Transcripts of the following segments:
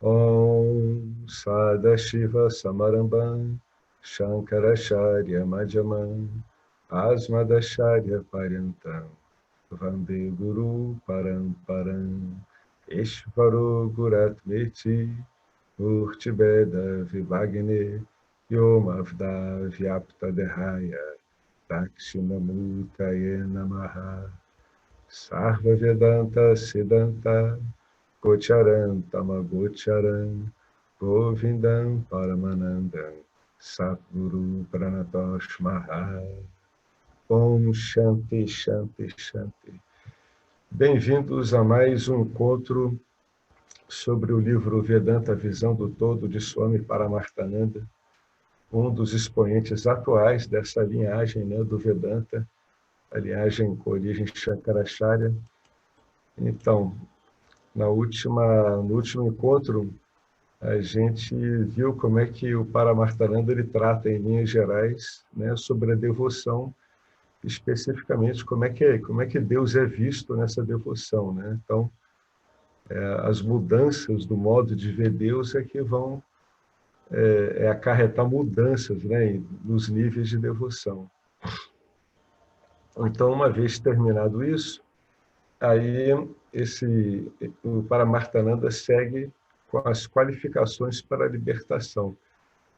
Om Sadashiva Samarambam Shankaracharya Madhyamam Asmadacharya Paryantam Vande Guru Paramparam Ishvaro Guratmeti Urtibeda Vivagne Yomavda Vyapta Dehaya Dakshinamutaye Namaha Sarva Vedanta Siddhanta Gocharan Tamagocharan Govindam Paramanandam Satguru Pranatosh Maha Om Shanti Shanti Shanti. Bem-vindos a mais um encontro sobre o livro Vedanta, Visão do Todo, de Swami Paramarthananda, um dos expoentes atuais dessa linhagem, né, do Vedanta, a linhagem com origem Shankaracharya. Então, no último encontro, a gente viu como é que o Paramarthananda ele trata, em linhas gerais, né, sobre a devoção, especificamente como é que Deus é visto nessa devoção, né? Então, as mudanças do modo de ver Deus é que vão acarretar mudanças, né, nos níveis de devoção. Então, uma vez terminado isso, aí o Paramarthananda segue com as qualificações para a libertação.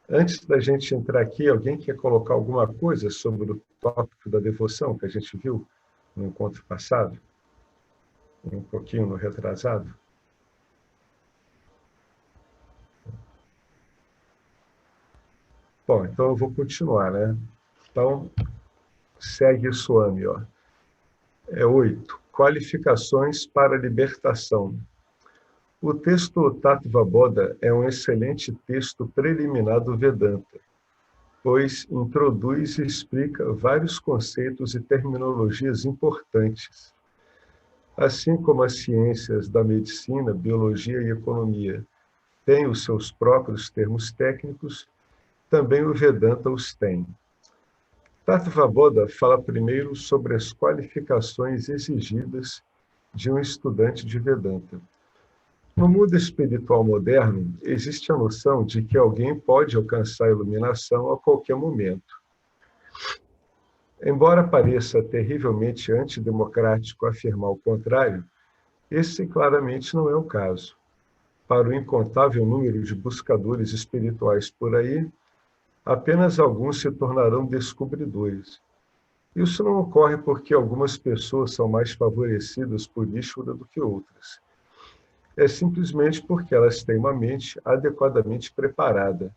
Antes da gente entrar aqui, alguém quer colocar alguma coisa sobre o tópico da devoção que a gente viu no encontro passado? Um pouquinho no retrasado? Bom, então eu vou continuar, né? Então, segue o Swami, ó. 8. Qualificações para a libertação. O texto Tattva Bodha é um excelente texto preliminar do Vedanta, pois introduz e explica vários conceitos e terminologias importantes. Assim como as ciências da medicina, biologia e economia têm os seus próprios termos técnicos, também o Vedanta os tem. Tattva Bodha fala primeiro sobre as qualificações exigidas de um estudante de Vedanta. No mundo espiritual moderno, existe a noção de que alguém pode alcançar a iluminação a qualquer momento. Embora pareça terrivelmente antidemocrático afirmar o contrário, esse claramente não é o caso. Para o incontável número de buscadores espirituais por aí, apenas alguns se tornarão descobridores. Isso não ocorre porque algumas pessoas são mais favorecidas por Ishvara do que outras. É simplesmente porque elas têm uma mente adequadamente preparada,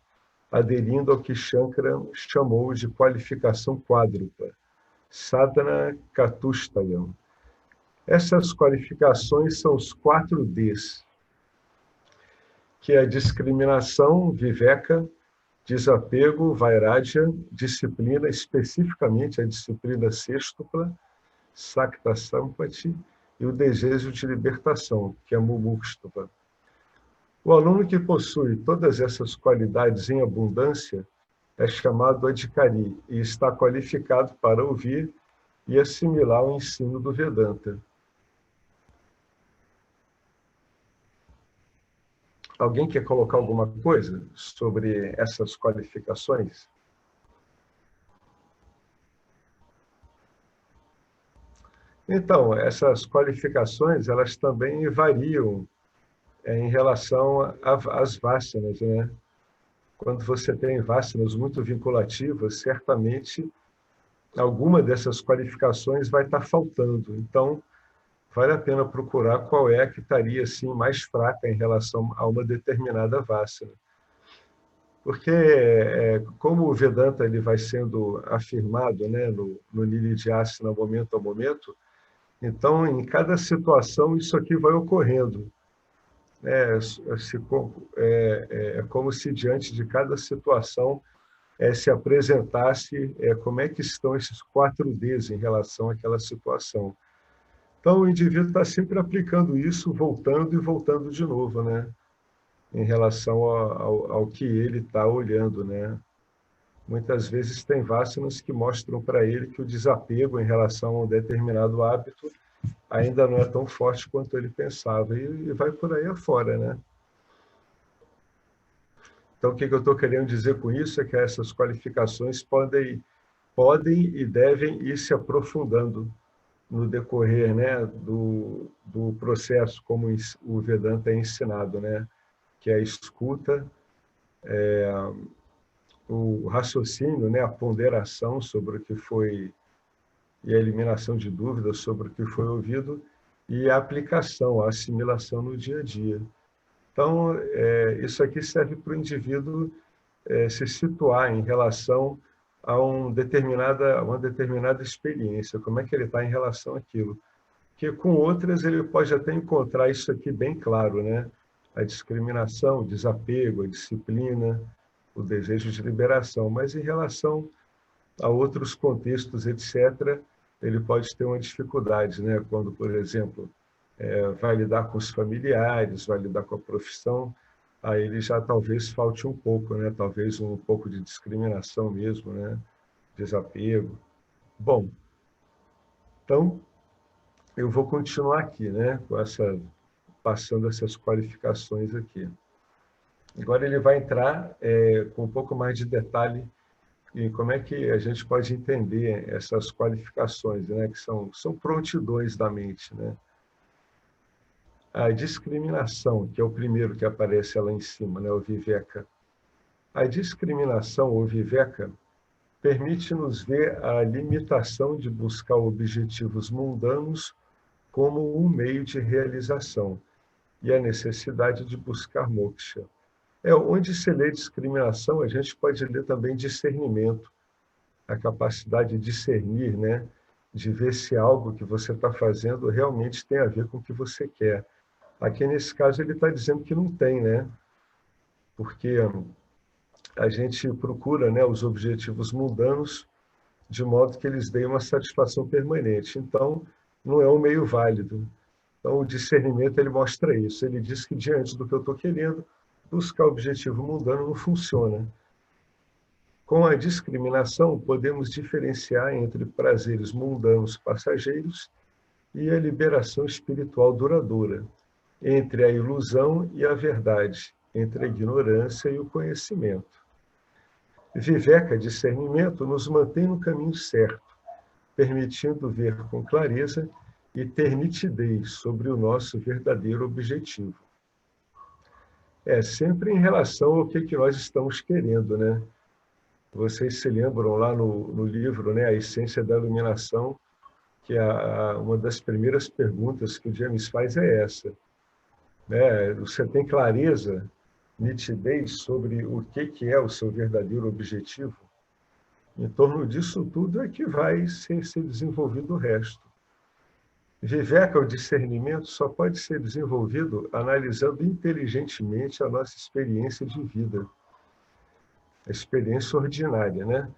aderindo ao que Shankara chamou de qualificação quádrupla, sadhana chatushtayam. Essas qualificações são os 4 Ds, que é a discriminação, viveka, desapego, vairagya, disciplina, especificamente a disciplina sextupla, sakta sampati, e o desejo de libertação, que é mumukshtupa. O aluno que possui todas essas qualidades em abundância é chamado adhikari e está qualificado para ouvir e assimilar o ensino do Vedanta. Alguém quer colocar alguma coisa sobre essas qualificações? Então, essas qualificações, elas também variam em relação às vasanas, né? Quando você tem vasanas muito vinculativas, certamente alguma dessas qualificações vai estar faltando. Então, vale a pena procurar qual é a que estaria assim, mais fraca em relação a uma determinada vasana. Porque, como o Vedanta ele vai sendo afirmado, né, no Nididhyasana, momento a momento, então, em cada situação, isso aqui vai ocorrendo. É como se, diante de cada situação, se apresentasse como é que estão esses 4 Ds em relação àquela situação. Então, o indivíduo está sempre aplicando isso, voltando e voltando de novo, né? Em relação ao que ele está olhando, né? Muitas vezes tem vasanas que mostram para ele que o desapego em relação a um determinado hábito ainda não é tão forte quanto ele pensava, e vai por aí afora, né? Então, o que eu estou querendo dizer com isso é que essas qualificações podem e devem ir se aprofundando no decorrer, né, do processo, como o Vedanta é ensinado, né, que é a escuta, o raciocínio, né, a ponderação sobre o que foi e a eliminação de dúvidas sobre o que foi ouvido e a aplicação, a assimilação no dia a dia. Então, isso aqui serve para o indivíduo se situar em relação a uma determinada experiência, como é que ele está em relação àquilo. Porque com outras ele pode até encontrar isso aqui bem claro, né? A discriminação, o desapego, a disciplina, o desejo de liberação, mas em relação a outros contextos, etc., ele pode ter uma dificuldade, né? Quando, por exemplo, vai lidar com os familiares, vai lidar com a profissão, aí ele já talvez falte um pouco, né? Talvez um pouco de discriminação mesmo, né? Desapego. Bom, então eu vou continuar aqui, né? Passando essas qualificações aqui. Agora ele vai entrar com um pouco mais de detalhe em como é que a gente pode entender essas qualificações, né? Que são prontidões da mente, né? A discriminação, que é o primeiro que aparece lá em cima, né? O viveka. A discriminação, ou viveka, permite-nos ver a limitação de buscar objetivos mundanos como um meio de realização e a necessidade de buscar moksha. Onde se lê discriminação, a gente pode ler também discernimento, a capacidade de discernir, né? De ver se algo que você está fazendo realmente tem a ver com o que você quer. Aqui, nesse caso, ele está dizendo que não tem, né? Porque a gente procura, né, os objetivos mundanos de modo que eles deem uma satisfação permanente. Então, não é um meio válido. Então, o discernimento ele mostra isso. Ele diz que, diante do que eu estou querendo, buscar objetivo mundano não funciona. Com a discriminação, podemos diferenciar entre prazeres mundanos passageiros e a liberação espiritual duradoura, entre a ilusão e a verdade, entre a ignorância e o conhecimento. Viveka, discernimento, nos mantém no caminho certo, permitindo ver com clareza e ter nitidez sobre o nosso verdadeiro objetivo. Sempre em relação ao que nós estamos querendo, né? Vocês se lembram lá no livro, né, A Essência da Iluminação, que uma das primeiras perguntas que o James faz é essa, né? Você tem clareza, nitidez sobre o que é o seu verdadeiro objetivo? Em torno disso tudo é que vai ser desenvolvido o resto. Viveka, o discernimento, só pode ser desenvolvido analisando inteligentemente a nossa experiência de vida, a experiência ordinária, né?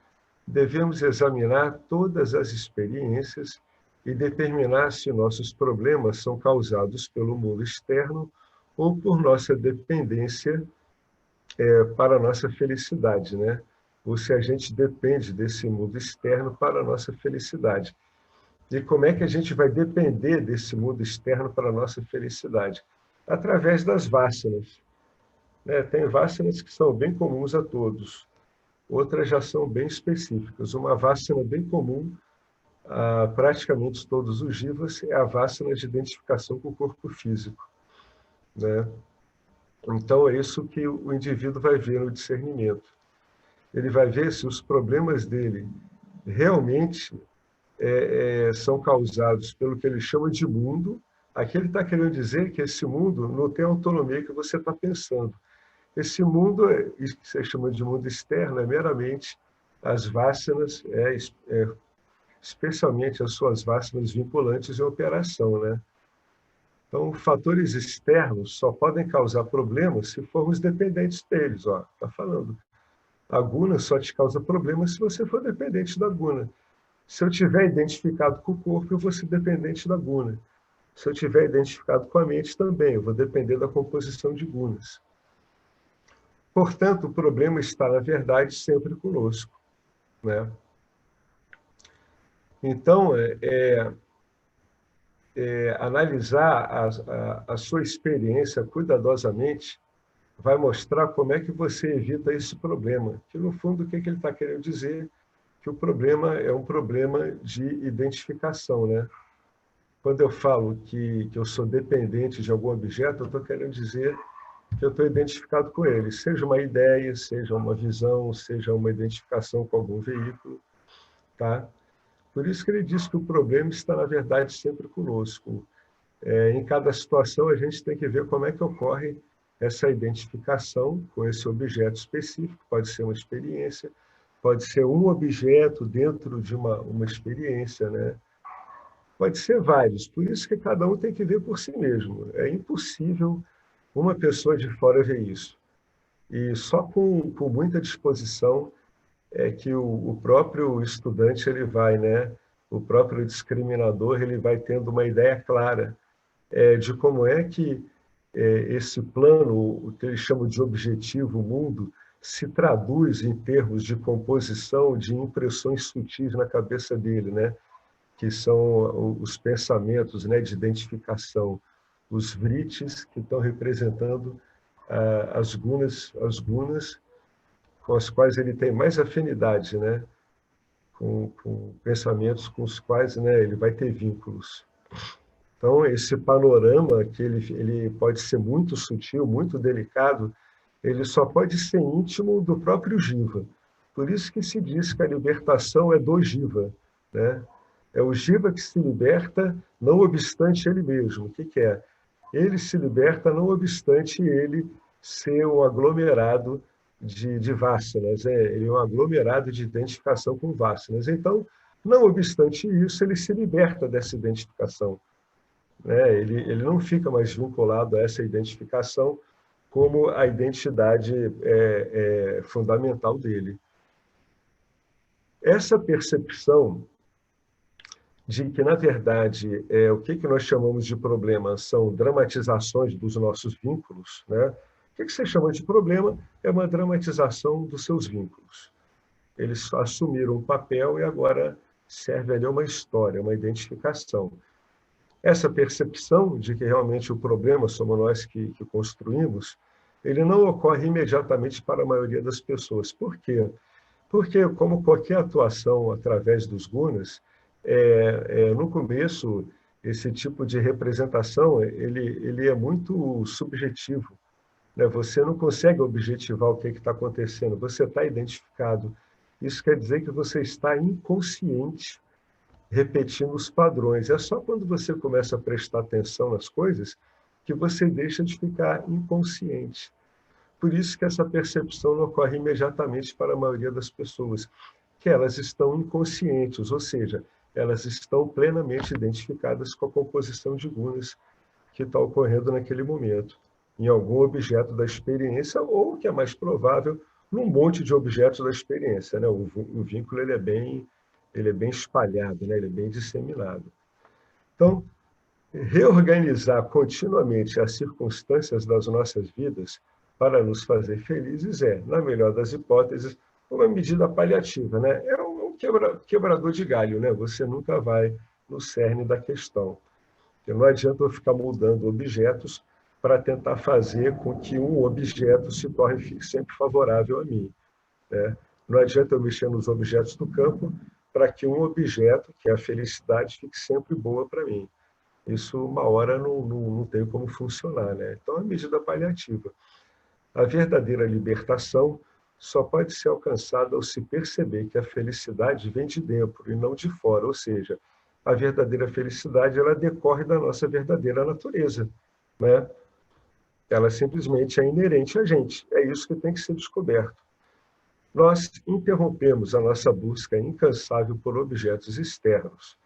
Devemos examinar todas as experiências e determinar se nossos problemas são causados pelo mundo externo ou por nossa dependência para a nossa felicidade, né? Ou se a gente depende desse mundo externo para a nossa felicidade. E como é que a gente vai depender desse mundo externo para a nossa felicidade? Através das vásanas, né? Tem vásanas que são bem comuns a todos, outras já são bem específicas. Uma vásana bem comum a praticamente todos os jivas é a vásana de identificação com o corpo físico, né? Então, é isso que o indivíduo vai ver no discernimento. Ele vai ver se os problemas dele realmente são causados pelo que ele chama de mundo. Aqui ele está querendo dizer que esse mundo não tem a autonomia que você está pensando. Esse mundo, que você chama de mundo externo, é meramente as vásanas, especialmente as suas vásanas vinculantes em operação, né? Então, fatores externos só podem causar problemas se formos dependentes deles. Está falando. A guna só te causa problemas se você for dependente da guna. Se eu tiver identificado com o corpo, eu vou ser dependente da guna. Se eu tiver identificado com a mente também, eu vou depender da composição de gunas. Portanto, o problema está, na verdade, sempre conosco, né? Então, analisar a sua experiência cuidadosamente vai mostrar como é que você evita esse problema. Que, no fundo, o que ele está querendo dizer? Que o problema é um problema de identificação, né? Quando eu falo que eu sou dependente de algum objeto, eu estou querendo dizer que eu estou identificado com ele, seja uma ideia, seja uma visão, seja uma identificação com algum veículo, tá? Por isso que ele diz que o problema está, na verdade, sempre conosco. Em cada situação, a gente tem que ver como é que ocorre essa identificação com esse objeto específico. Pode ser uma experiência, pode ser um objeto dentro de uma experiência, né? Pode ser vários. Por isso que cada um tem que ver por si mesmo. É impossível uma pessoa de fora ver isso. E só com muita disposição é que o próprio estudante ele vai, né? O próprio discriminador ele vai tendo uma ideia clara de como é que esse plano, o que eles chamam de objetivo, o mundo, se traduz em termos de composição, de impressões sutis na cabeça dele, né? Que são os pensamentos, né, de identificação, os vritis, que estão representando as gunas com as quais ele tem mais afinidade, né? Com pensamentos com os quais, né, ele vai ter vínculos. Então, esse panorama, que ele pode ser muito sutil, muito delicado, ele só pode ser íntimo do próprio Jiva. Por isso que se diz que a libertação é do Jiva, né? É o Jiva que se liberta, não obstante ele mesmo. O que é? Ele se liberta, não obstante ele ser um aglomerado de vasanas, né? Ele é um aglomerado de identificação com vasanas. Então, não obstante isso, ele se liberta dessa identificação, né? Ele não fica mais vinculado a essa identificação como a identidade fundamental dele. Essa percepção de que, na verdade, o que nós chamamos de problema são dramatizações dos nossos vínculos, né? O que você chama de problema é uma dramatização dos seus vínculos. Eles assumiram um papel e agora serve ali uma história, uma identificação. Essa percepção de que realmente o problema somos nós que construímos, ele não ocorre imediatamente para a maioria das pessoas. Por quê? Porque, como qualquer atuação através dos gunas, no começo, esse tipo de representação ele é muito subjetivo, né? Você não consegue objetivar o que está acontecendo, você está identificado. Isso quer dizer que você está inconsciente repetindo os padrões. É só quando você começa a prestar atenção nas coisas que você deixa de ficar inconsciente. Por isso que essa percepção não ocorre imediatamente para a maioria das pessoas, que elas estão inconscientes, ou seja, elas estão plenamente identificadas com a composição de gunas que está ocorrendo naquele momento, em algum objeto da experiência, ou, o que é mais provável, num monte de objetos da experiência, né? O vínculo ele é bem espalhado, né? Ele é bem disseminado. Então, reorganizar continuamente as circunstâncias das nossas vidas para nos fazer felizes na melhor das hipóteses, uma medida paliativa, né? É um quebrador de galho, né? Você nunca vai no cerne da questão. Porque não adianta eu ficar mudando objetos para tentar fazer com que um objeto se torne sempre favorável a mim, né? Não adianta eu mexer nos objetos do campo para que um objeto, que é a felicidade, fique sempre boa para mim. Isso, uma hora, não tem como funcionar, né? Então, é medida paliativa. A verdadeira libertação só pode ser alcançada ao se perceber que a felicidade vem de dentro e não de fora, ou seja, a verdadeira felicidade ela decorre da nossa verdadeira natureza, né? Ela simplesmente é inerente a gente. É isso que tem que ser descoberto. Nós interrompemos a nossa busca incansável por objetos externos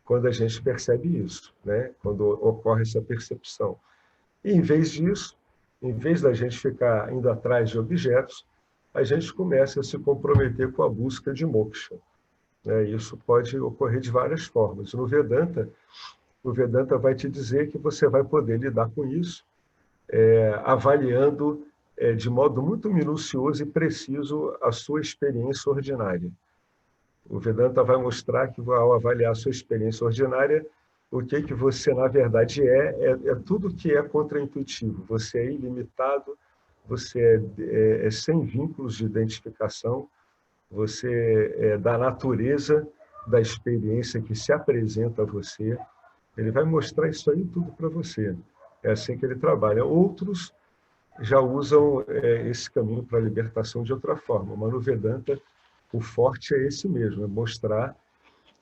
quando a gente percebe isso, né? Quando ocorre essa percepção. E, em vez disso, em vez da gente ficar indo atrás de objetos, a gente começa a se comprometer com a busca de moksha, né? Isso pode ocorrer de várias formas. No Vedanta, o Vedanta vai te dizer que você vai poder lidar com isso, avaliando de modo muito minucioso e preciso a sua experiência ordinária. O Vedanta vai mostrar que, ao avaliar a sua experiência ordinária, o que você, na verdade, é tudo que é contraintuitivo. Você é ilimitado, você é sem vínculos de identificação, você é da natureza da experiência que se apresenta a você. Ele vai mostrar isso aí tudo para você. É assim que ele trabalha. Outros já usam esse caminho para a libertação de outra forma, mas no Vedanta o forte é esse mesmo, é mostrar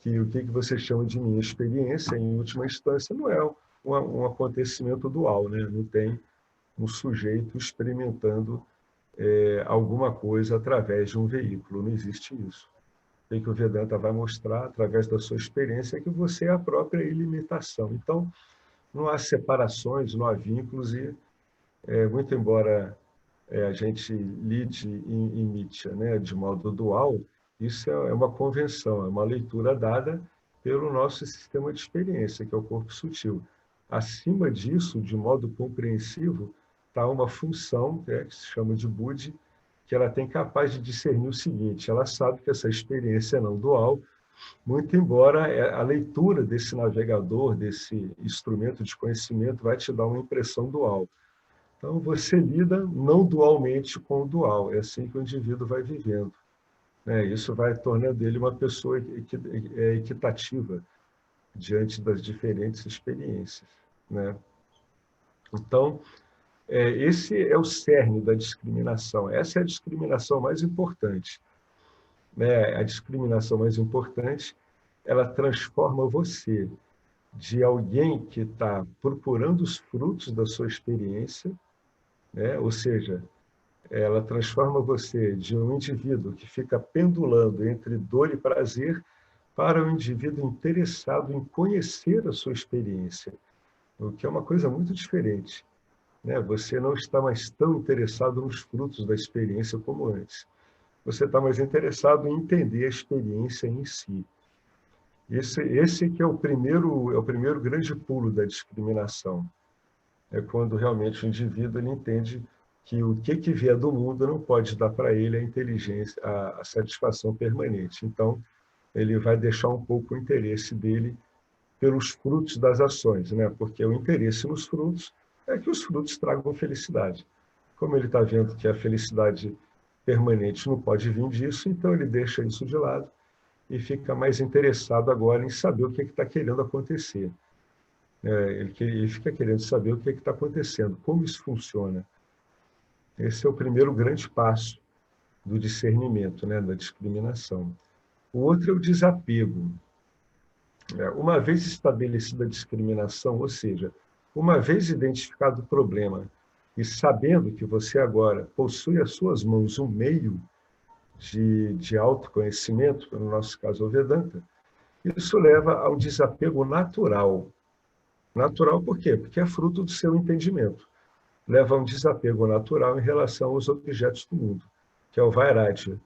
que o que você chama de minha experiência, em última instância, não é um acontecimento dual, né? Não tem um sujeito experimentando alguma coisa através de um veículo, não existe isso. O que o Vedanta vai mostrar, através da sua experiência, é que você é a própria ilimitação. Então, não há separações, não há vínculos, e, muito embora a gente lide em Nietzsche, né, de modo dual, isso é uma convenção, é uma leitura dada pelo nosso sistema de experiência, que é o corpo sutil. Acima disso, de modo compreensivo, está uma função, que se chama de Budi, que ela tem capaz de discernir o seguinte: ela sabe que essa experiência é não dual, muito embora a leitura desse navegador, desse instrumento de conhecimento, vai te dar uma impressão dual. Então, você lida não dualmente com o dual, é assim que o indivíduo vai vivendo, né? Isso vai tornando ele uma pessoa equitativa diante das diferentes experiências, né? Então, esse é o cerne da discriminação, essa é a discriminação mais importante, né? A discriminação mais importante, ela transforma você de alguém que está procurando os frutos da sua experiência, né? Ou seja, ela transforma você de um indivíduo que fica pendulando entre dor e prazer para um indivíduo interessado em conhecer a sua experiência, o que é uma coisa muito diferente, né? Você não está mais tão interessado nos frutos da experiência como antes. Você está mais interessado em entender a experiência em si. Esse que é o primeiro grande pulo da discriminação. É quando realmente o indivíduo ele entende que o que vier do mundo não pode dar para ele a inteligência, a satisfação permanente. Então, ele vai deixar um pouco o interesse dele pelos frutos das ações, né? Porque o interesse nos frutos é que os frutos tragam felicidade. Como ele está vendo que a felicidade permanente não pode vir disso, então ele deixa isso de lado e fica mais interessado agora em saber o que está querendo acontecer. Ele fica querendo saber o que está acontecendo, como isso funciona. Esse é o primeiro grande passo do discernimento, né, da discriminação. O outro é o desapego. Uma vez estabelecida a discriminação, ou seja, uma vez identificado o problema e sabendo que você agora possui às suas mãos um meio de autoconhecimento, no nosso caso o Vedanta, isso leva ao desapego natural. Natural por quê? Porque é fruto do seu entendimento. Leva a um desapego natural em relação aos objetos do mundo, que é o Vairagya.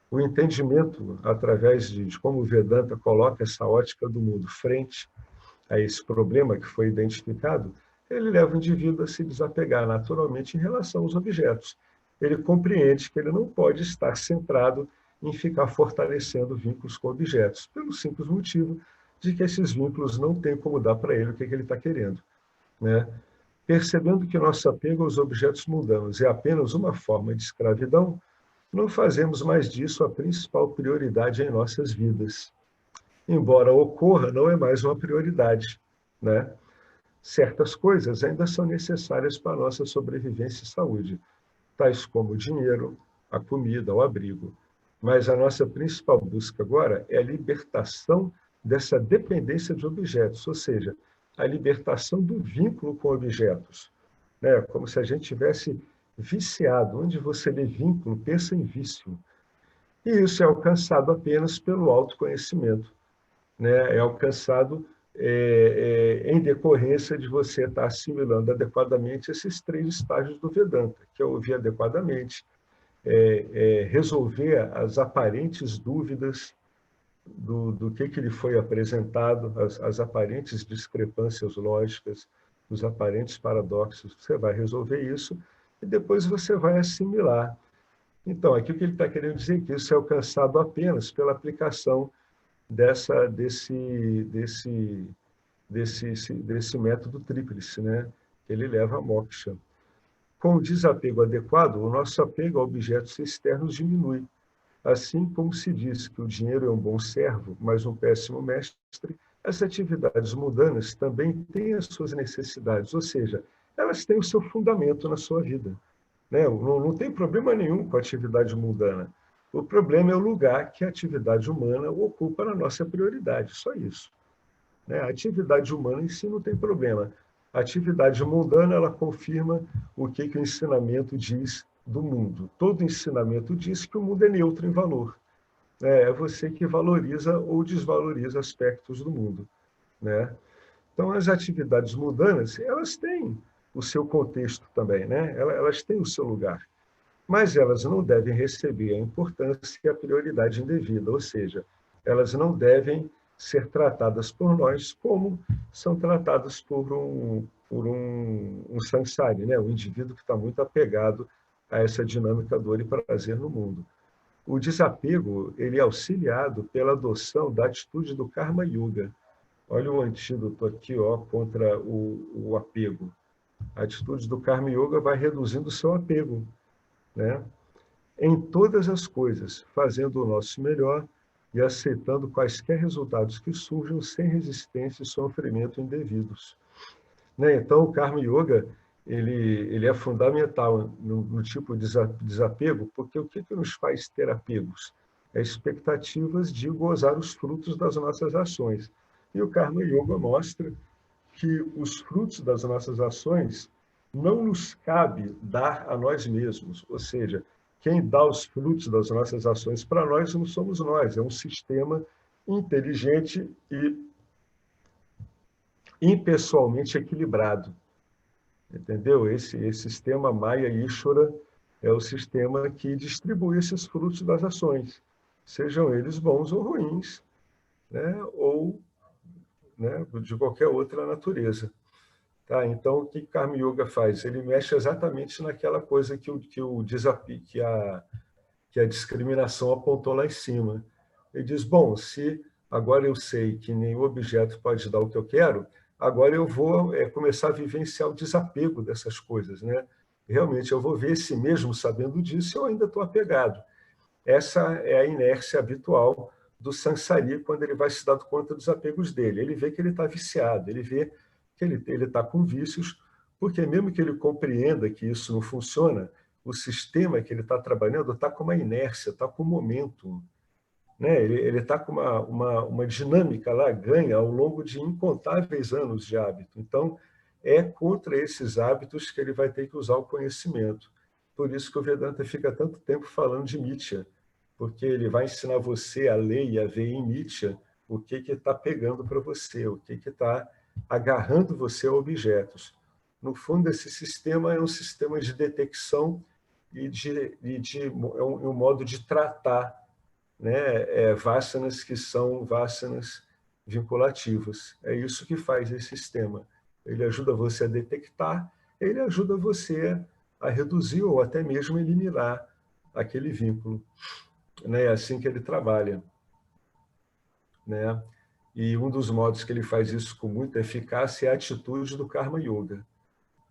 O entendimento, através de como o Vedanta coloca essa ótica do mundo frente a esse problema que foi identificado, ele leva o indivíduo a se desapegar naturalmente em relação aos objetos. Ele compreende que ele não pode estar centrado em ficar fortalecendo vínculos com objetos, pelo simples motivo de que esses vínculos não têm como dar para ele o que ele está querendo, né? Percebendo que nosso apego aos objetos mundanos é apenas uma forma de escravidão, não fazemos mais disso a principal prioridade em nossas vidas. Embora ocorra, não é mais uma prioridade, né? Certas coisas ainda são necessárias para a nossa sobrevivência e saúde, tais como o dinheiro, a comida, o abrigo. Mas a nossa principal busca agora é a libertação dessa dependência de objetos, ou seja, a libertação do vínculo com objetos, né? Como se a gente tivesse viciado. Onde você lê vínculo, pensa em vício. E isso é alcançado apenas pelo autoconhecimento, né? É alcançado em decorrência de você estar assimilando adequadamente esses três estágios do Vedanta, que é ouvir adequadamente, resolver as aparentes dúvidas do que lhe foi apresentado, as aparentes discrepâncias lógicas, os aparentes paradoxos. Você vai resolver isso e depois você vai assimilar. Então, aqui o que ele está querendo dizer é que isso é alcançado apenas pela aplicação desse método tríplice, né? Que ele leva a moksha. Com o desapego adequado, o nosso apego a objetos externos diminui. Assim como se diz que o dinheiro é um bom servo, mas um péssimo mestre, as atividades mundanas também têm as suas necessidades, ou seja, elas têm o seu fundamento na sua vida. Né? Não tem problema nenhum com a atividade mundana. O problema é o lugar que a atividade humana ocupa na nossa prioridade, só isso. Né? A atividade humana em si não tem problema. A atividade mundana, ela confirma o que o ensinamento diz do mundo. Todo ensinamento diz que o mundo é neutro em valor. É você que valoriza ou desvaloriza aspectos do mundo. Né? Então, as atividades mundanas, elas têm o seu contexto também, né? Elas têm o seu lugar, mas elas não devem receber a importância e a prioridade indevida, ou seja, elas não devem ser tratadas por nós como são tratadas por um samsari, né? O indivíduo que está muito apegado a essa dinâmica dor e prazer no mundo. O desapego ele é auxiliado pela adoção da atitude do Karma Yoga. Olha o antídoto aqui, ó, contra o apego. A atitude do Karma Yoga vai reduzindo o seu apego, né? Em todas as coisas, fazendo o nosso melhor e aceitando quaisquer resultados que surjam sem resistência e sofrimento indevidos. Né? Então, o Karma Yoga ele é fundamental no tipo de desapego, porque o que nos faz ter apegos? É expectativas de gozar os frutos das nossas ações. E o Karma Yoga mostra que os frutos das nossas ações não nos cabe dar a nós mesmos, ou seja, quem dá os frutos das nossas ações para nós não somos nós, é um sistema inteligente e impessoalmente equilibrado, entendeu? Esse sistema Maya Ishvara é o sistema que distribui esses frutos das ações, sejam eles bons ou ruins, né? Ou, né, de qualquer outra natureza. Tá? Então, o que Karma Yoga faz? Ele mexe exatamente naquela coisa que o desafio, que a discriminação apontou lá em cima. Ele diz, bom, se agora eu sei que nenhum objeto pode dar o que eu quero, agora eu vou começar a vivenciar o desapego dessas coisas. Né? Realmente, eu vou ver se mesmo sabendo disso, eu ainda estou apegado. Essa é a inércia habitual do Sansari quando ele vai se dar conta dos apegos dele. Ele vê que ele está viciado, ele vê que ele está com vícios, porque mesmo que ele compreenda que isso não funciona, o sistema que ele está trabalhando está com uma inércia, está com um momento. Né? Ele está com uma dinâmica lá, ganha ao longo de incontáveis anos de hábito. Então, é contra esses hábitos que ele vai ter que usar o conhecimento. Por isso que o Vedanta fica tanto tempo falando de Mitya, porque ele vai ensinar você a ler e a ver em Mitya o que está pegando para você, o que está agarrando você a objetos. No fundo, esse sistema é um sistema de detecção e é um modo de tratar, né, vasanas que são vasanas vinculativas. É isso que faz esse sistema. Ele ajuda você a detectar, ele ajuda você a reduzir ou até mesmo eliminar aquele vínculo. Né? É assim que ele trabalha. Né? E um dos modos que ele faz isso com muita eficácia é a atitude do Karma Yoga.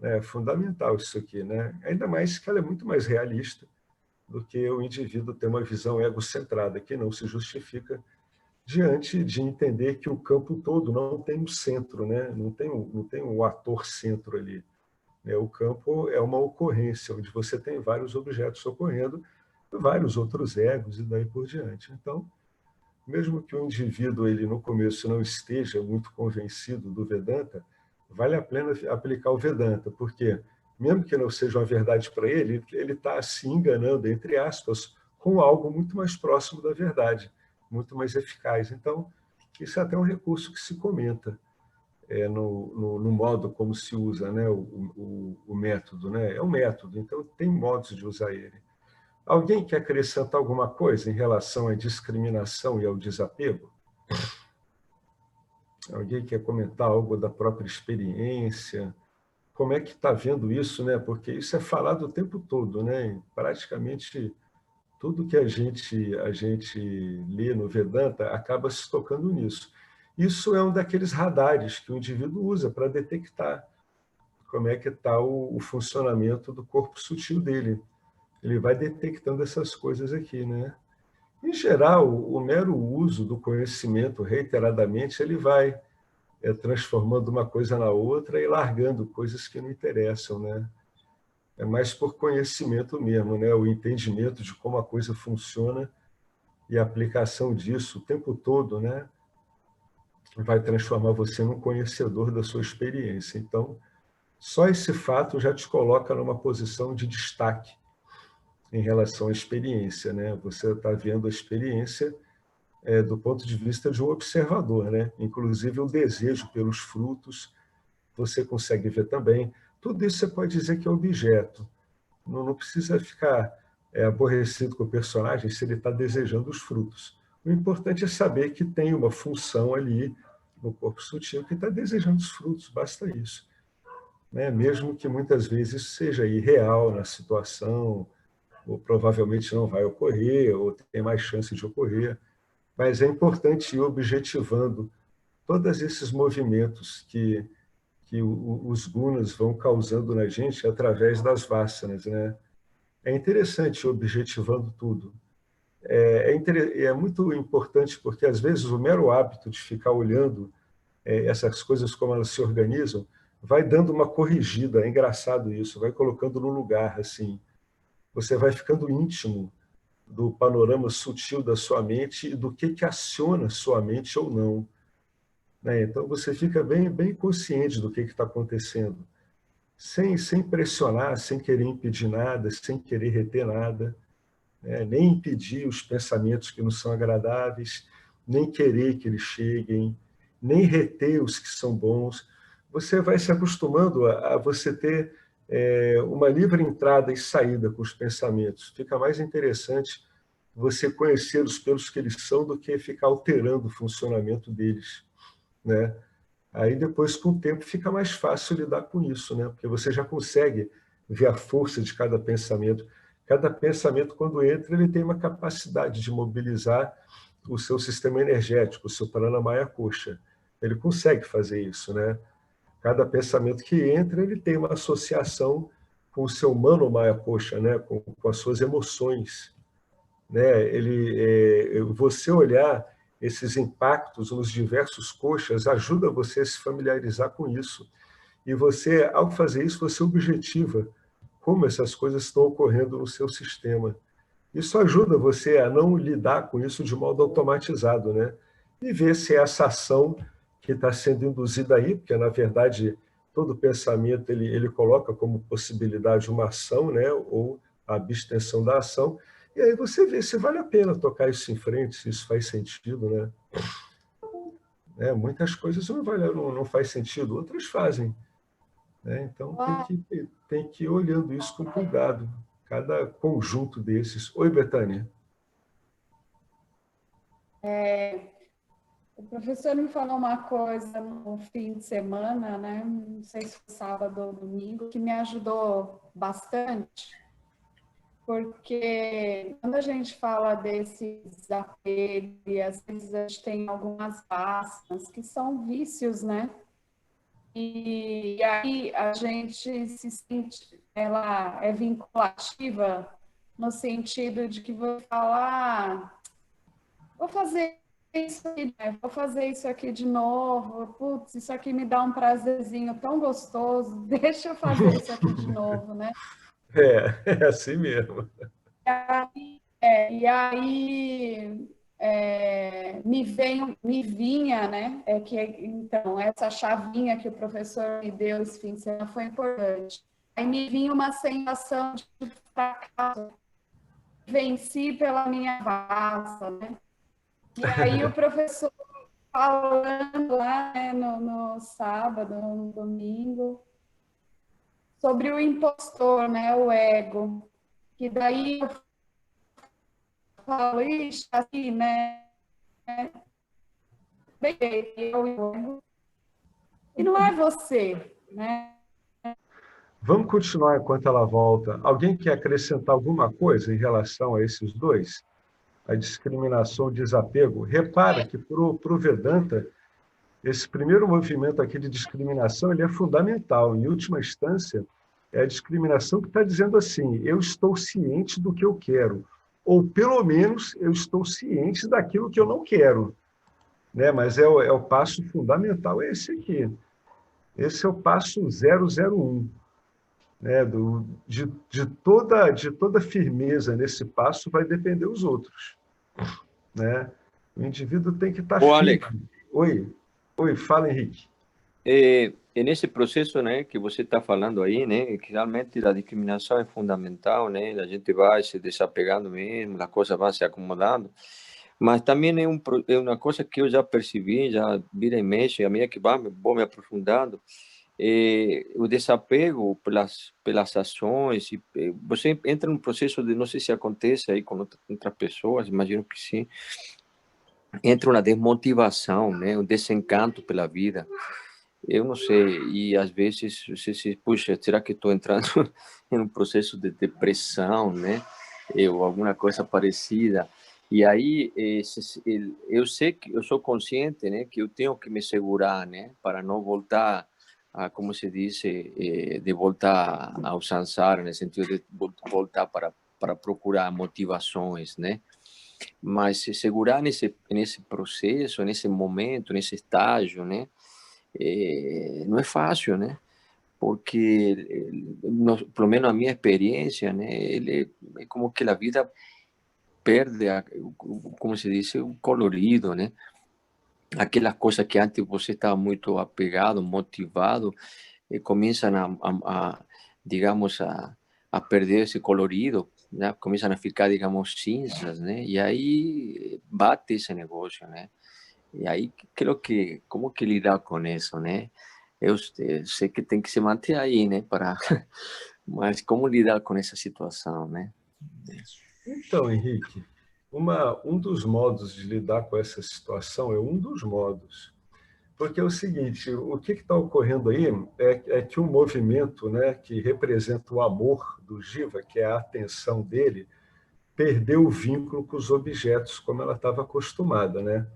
É fundamental isso aqui, né? Ainda mais que ela é muito mais realista do que o indivíduo ter uma visão egocentrada, que não se justifica diante de entender que o campo todo não tem um centro, né? Não tem um ator centro ali. Né? O campo é uma ocorrência, onde você tem vários objetos ocorrendo, vários outros egos e daí por diante. Então, mesmo que o indivíduo ele no começo não esteja muito convencido do Vedanta, vale a pena aplicar o Vedanta, porque mesmo que não seja uma verdade para ele, ele está se enganando, entre aspas, com algo muito mais próximo da verdade, muito mais eficaz. Então, isso é até um recurso que se comenta no modo como se usa, né, o método. Né? É um método, então tem modos de usar ele. Alguém quer acrescentar alguma coisa em relação à discriminação e ao desapego? Alguém quer comentar algo da própria experiência? Como é que está vendo isso, né? Porque isso é falado o tempo todo, né? Praticamente tudo que a gente lê no Vedanta acaba se tocando nisso. Isso é um daqueles radares que o indivíduo usa para detectar como é que está o funcionamento do corpo sutil dele. Ele vai detectando essas coisas aqui, né? Em geral, o mero uso do conhecimento reiteradamente, ele vai transformando uma coisa na outra e largando coisas que não interessam, né? É mais por conhecimento mesmo, né? O entendimento de como a coisa funciona e a aplicação disso o tempo todo, né? Vai transformar você num conhecedor da sua experiência. Então, só esse fato já te coloca numa posição de destaque em relação à experiência, né? Você está vendo a experiência do ponto de vista de um observador, né? Inclusive o desejo pelos frutos, você consegue ver também. Tudo isso você pode dizer que é objeto. Não precisa ficar aborrecido com o personagem se ele está desejando os frutos. O importante é saber que tem uma função ali no corpo sutil que está desejando os frutos, basta isso. Né? Mesmo que muitas vezes seja irreal na situação, ou provavelmente não vai ocorrer, ou tem mais chance de ocorrer, mas é importante ir objetivando todos esses movimentos que os gunas vão causando na gente através das vasanas, né? É interessante ir objetivando tudo. É muito importante porque, às vezes, o mero hábito de ficar olhando essas coisas como elas se organizam vai dando uma corrigida, é engraçado isso, vai colocando no lugar, assim. Você vai ficando íntimo do panorama sutil da sua mente e do que aciona sua mente ou não. Né? Então, você fica bem consciente do que está acontecendo, sem pressionar, sem querer impedir nada, sem querer reter nada, né? Nem impedir os pensamentos que não são agradáveis, nem querer que eles cheguem, nem reter os que são bons. Você vai se acostumando a você ter uma livre entrada e saída com os pensamentos. Fica mais interessante você conhecê-los pelos que eles são do que ficar alterando o funcionamento deles, né? Aí depois, com o tempo, fica mais fácil lidar com isso, né? Porque você já consegue ver a força de cada pensamento. Cada pensamento, quando entra, ele tem uma capacidade de mobilizar o seu sistema energético, o seu pranamaya kosha. Ele consegue fazer isso, né? Cada pensamento que entra, ele tem uma associação com o seu manomaya kosha, né? Com as suas emoções, né? Você olhar esses impactos nos diversos coxas ajuda você a se familiarizar com isso. E você, ao fazer isso, você objetiva como essas coisas estão ocorrendo no seu sistema. Isso ajuda você a não lidar com isso de modo automatizado, né? E ver se essa ação que está sendo induzida aí, porque, na verdade, todo pensamento ele coloca como possibilidade uma ação, né? Ou a abstenção da ação, e aí você vê se vale a pena tocar isso em frente, se isso faz sentido, né? Muitas coisas não faz sentido, outras fazem. Né? Então, tem que ir olhando isso com cuidado, cada conjunto desses. Oi, Betânia. O professor me falou uma coisa no fim de semana, né? Não sei se foi sábado ou domingo, que me ajudou bastante, porque quando a gente fala desse desapego, e às vezes a gente tem algumas vassas que são vícios, né? E aí a gente se sente, ela é vinculativa no sentido de que vou falar, vou fazer isso aqui, né? Vou fazer isso aqui de novo, putz, isso aqui me dá um prazerzinho tão gostoso, deixa eu fazer isso aqui de novo, né? É assim mesmo. E aí me vinha, né? Então, essa chavinha que o professor me deu esse fim de semana foi importante. Aí me vinha uma sensação de fracasso, venci pela minha raça, né? E aí o professor falando lá, né, no sábado, no domingo, sobre o impostor, né, o ego, que daí eu falo, ixi, assim, né, bem, e não é você, né? Vamos continuar enquanto ela volta. Alguém quer acrescentar alguma coisa em relação a esses dois? A discriminação, o desapego. Repara que para o Vedanta, Esse primeiro movimento aqui de discriminação, ele é fundamental. Em última instância, é a discriminação que está dizendo assim, eu estou ciente do que eu quero, ou pelo menos eu estou ciente daquilo que eu não quero. Né? Mas é o passo fundamental, é esse aqui. Esse é o passo 001. Né? De toda firmeza nesse passo vai depender os outros. Né? O indivíduo tem que estar Ô, firme. Alex, Oi, fala, Henrique. nesse processo, né, que você está falando aí, né, que realmente a discriminação é fundamental, né, a gente vai se desapegando mesmo, as coisas vão se acomodando, mas também é uma coisa que eu já percebi, já vira e mexe, a medida que vou me aprofundando, o desapego pelas ações, você entra num processo de, não sei se acontece aí com outras pessoas, imagino que sim, entra uma desmotivação, né, um desencanto pela vida. Eu não sei, e às vezes você se, puxa, será que estou entrando em um processo de depressão, né? Ou alguma coisa parecida. E aí, eu sei que eu sou consciente, né, que eu tenho que me segurar, né, para não voltar a, como se diz, de voltar ao Sansara, no sentido de voltar para procurar motivações, né? Mas se segurar nesse processo, nesse momento, nesse estágio, né? Não é fácil, né? Porque, pelo menos a minha experiência, né? Ele é como que a vida perde, como se diz, o colorido, né? Aquelas coisas que antes você estava muito apegado, motivado, começam digamos, a perder esse colorido, né? Começam a ficar, digamos, cinzas, né? E aí bate esse negócio, né? E aí, como que lidar com isso, né? Eu sei que tem que se manter aí, né? Mas como lidar com essa situação, né? Então, Henrique, um dos modos de lidar com essa situação é um dos modos. Porque é o seguinte, o que está ocorrendo aí é que um movimento, né, que representa o amor do Jiva, que é a atenção dele, perdeu o vínculo com os objetos como ela estava acostumada, né?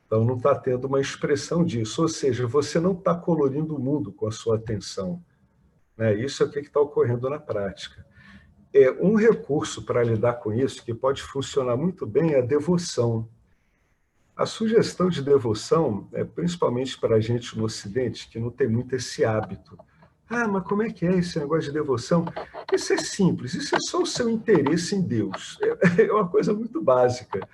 Então não está tendo uma expressão disso, ou seja, você não está colorindo o mundo com a sua atenção, né? Isso é o que está ocorrendo na prática. Um recurso para lidar com isso, que pode funcionar muito bem, é a devoção. A sugestão de devoção, principalmente para a gente no Ocidente, que não tem muito esse hábito. Ah, mas como é que é esse negócio de devoção? Isso é simples, isso é só o seu interesse em Deus. É uma coisa muito básica.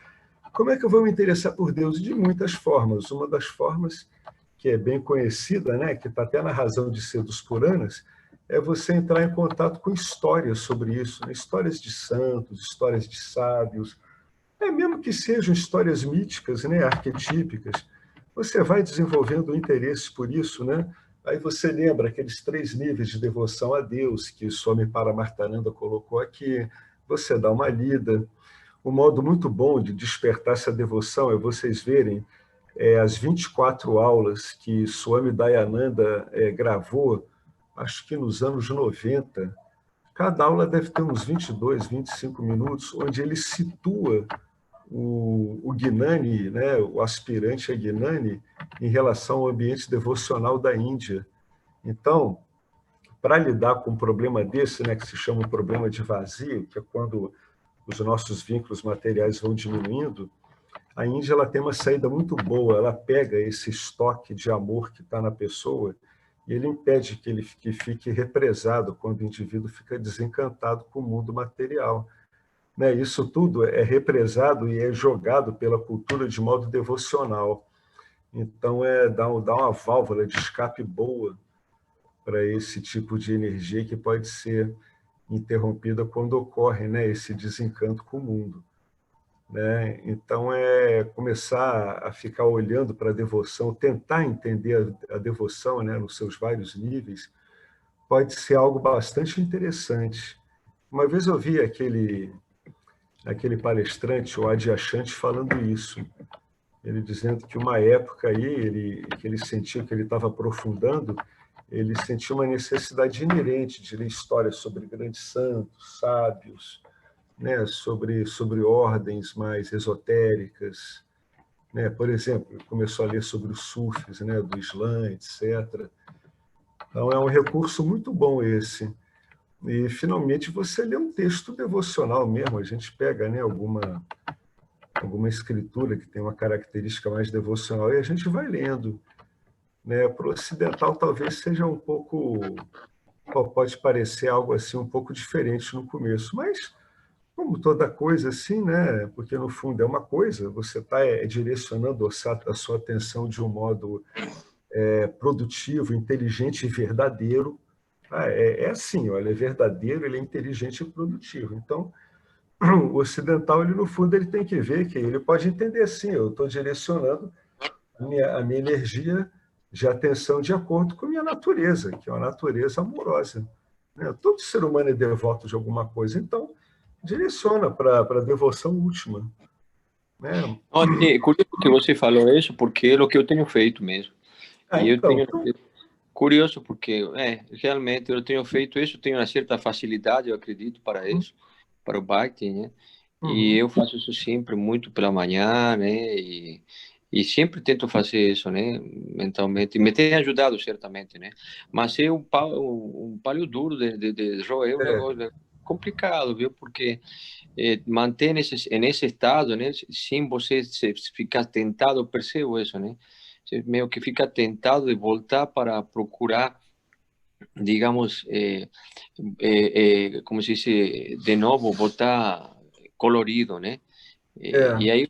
Como é que eu vou me interessar por Deus? De muitas formas. Uma das formas que é bem conhecida, né, que está até na razão de ser dos Puranas, é você entrar em contato com histórias sobre isso, né? Histórias de santos, histórias de sábios, mesmo que sejam histórias míticas, né, arquetípicas, você vai desenvolvendo um interesse por isso, né? Aí você lembra aqueles 3 níveis de devoção a Deus que Swami Paramartananda colocou aqui, você dá uma lida. Um modo muito bom de despertar essa devoção é vocês verem as 24 aulas que Swami Dayananda gravou, acho que nos anos 90. Cada aula deve ter uns 22, 25 minutos, onde ele situa o Gnani, né, o aspirante a Gnani, em relação ao ambiente devocional da Índia. Então, para lidar com um problema desse, né, que se chama um problema de vazio, que é quando os nossos vínculos materiais vão diminuindo, a Índia ela tem uma saída muito boa, ela pega esse estoque de amor que está na pessoa e ele impede que fique represado quando o indivíduo fica desencantado com o mundo material. Né? Isso tudo é represado e é jogado pela cultura de modo devocional. Então, dá uma válvula de escape boa para esse tipo de energia que pode ser interrompida quando ocorre, né, esse desencanto com o mundo. Né? Então, começar a ficar olhando para a devoção, tentar entender a devoção, né, nos seus vários níveis, pode ser algo bastante interessante. Uma vez eu vi aquele palestrante, o Adyashanti, falando isso. Ele dizendo que uma época aí, que ele sentiu que ele estava aprofundando, ele sentiu uma necessidade inerente de ler histórias sobre grandes santos, sábios, né, sobre ordens mais esotéricas, né? Por exemplo, começou a ler sobre os sufis, né? Do Islã, etc. Então, é um recurso muito bom esse. E, finalmente, você lê um texto devocional mesmo. A gente pega, né, alguma escritura que tem uma característica mais devocional e a gente vai lendo, né? Para o ocidental, talvez seja um pouco... Pode parecer algo assim um pouco diferente no começo, mas, como toda coisa assim, né? Porque, no fundo, é uma coisa, você está direcionando a sua atenção de um modo produtivo, inteligente e verdadeiro. É assim, olha, é verdadeiro, ele é inteligente e produtivo. Então, o ocidental, ele no fundo, ele tem que ver que ele pode entender assim, eu estou direcionando a minha energia de atenção de acordo com a minha natureza, que é uma natureza amorosa, né? Todo ser humano é devoto de alguma coisa, então direciona para a devoção última, né? É curioso que você falou isso, porque é o que eu tenho feito mesmo. E eu Então, tenho curioso porque realmente eu tenho feito isso, tenho uma certa facilidade, eu acredito, para isso, para o Bhakti, né? E uhum, eu faço isso sempre muito pela manhã, né? E sempre tento fazer isso, né? Mentalmente. E me tem ajudado, certamente, né? Mas é um palio duro de roer, um é, negócio complicado, viu? Porque manter nesse estado, né? Sem você ficar tentado, eu percebo isso, né? Você meio que fica tentado de voltar para procurar, digamos, como se dice, de novo, voltar colorido, né? E é, aí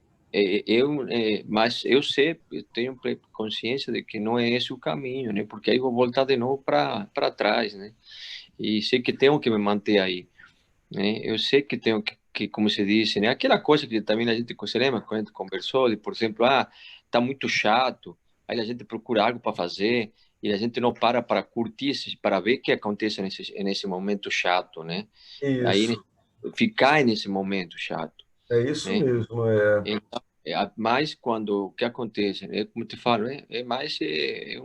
mas eu sei, eu tenho consciência de que não é esse o caminho, né? Porque aí vou voltar de novo para trás, né? E sei que tenho que me manter aí, né? Eu sei que tenho que, como se diz, né? Aquela coisa que também a gente, você lembra quando a gente conversou, de, por exemplo, tá muito chato, aí a gente procura algo para fazer e a gente não para curtir, para ver o que acontece nesse momento chato, né? Aí isso, ficar nesse momento chato, é isso né? mesmo, é. Então, mais quando o que acontece, né? Como te falo, né? É mais é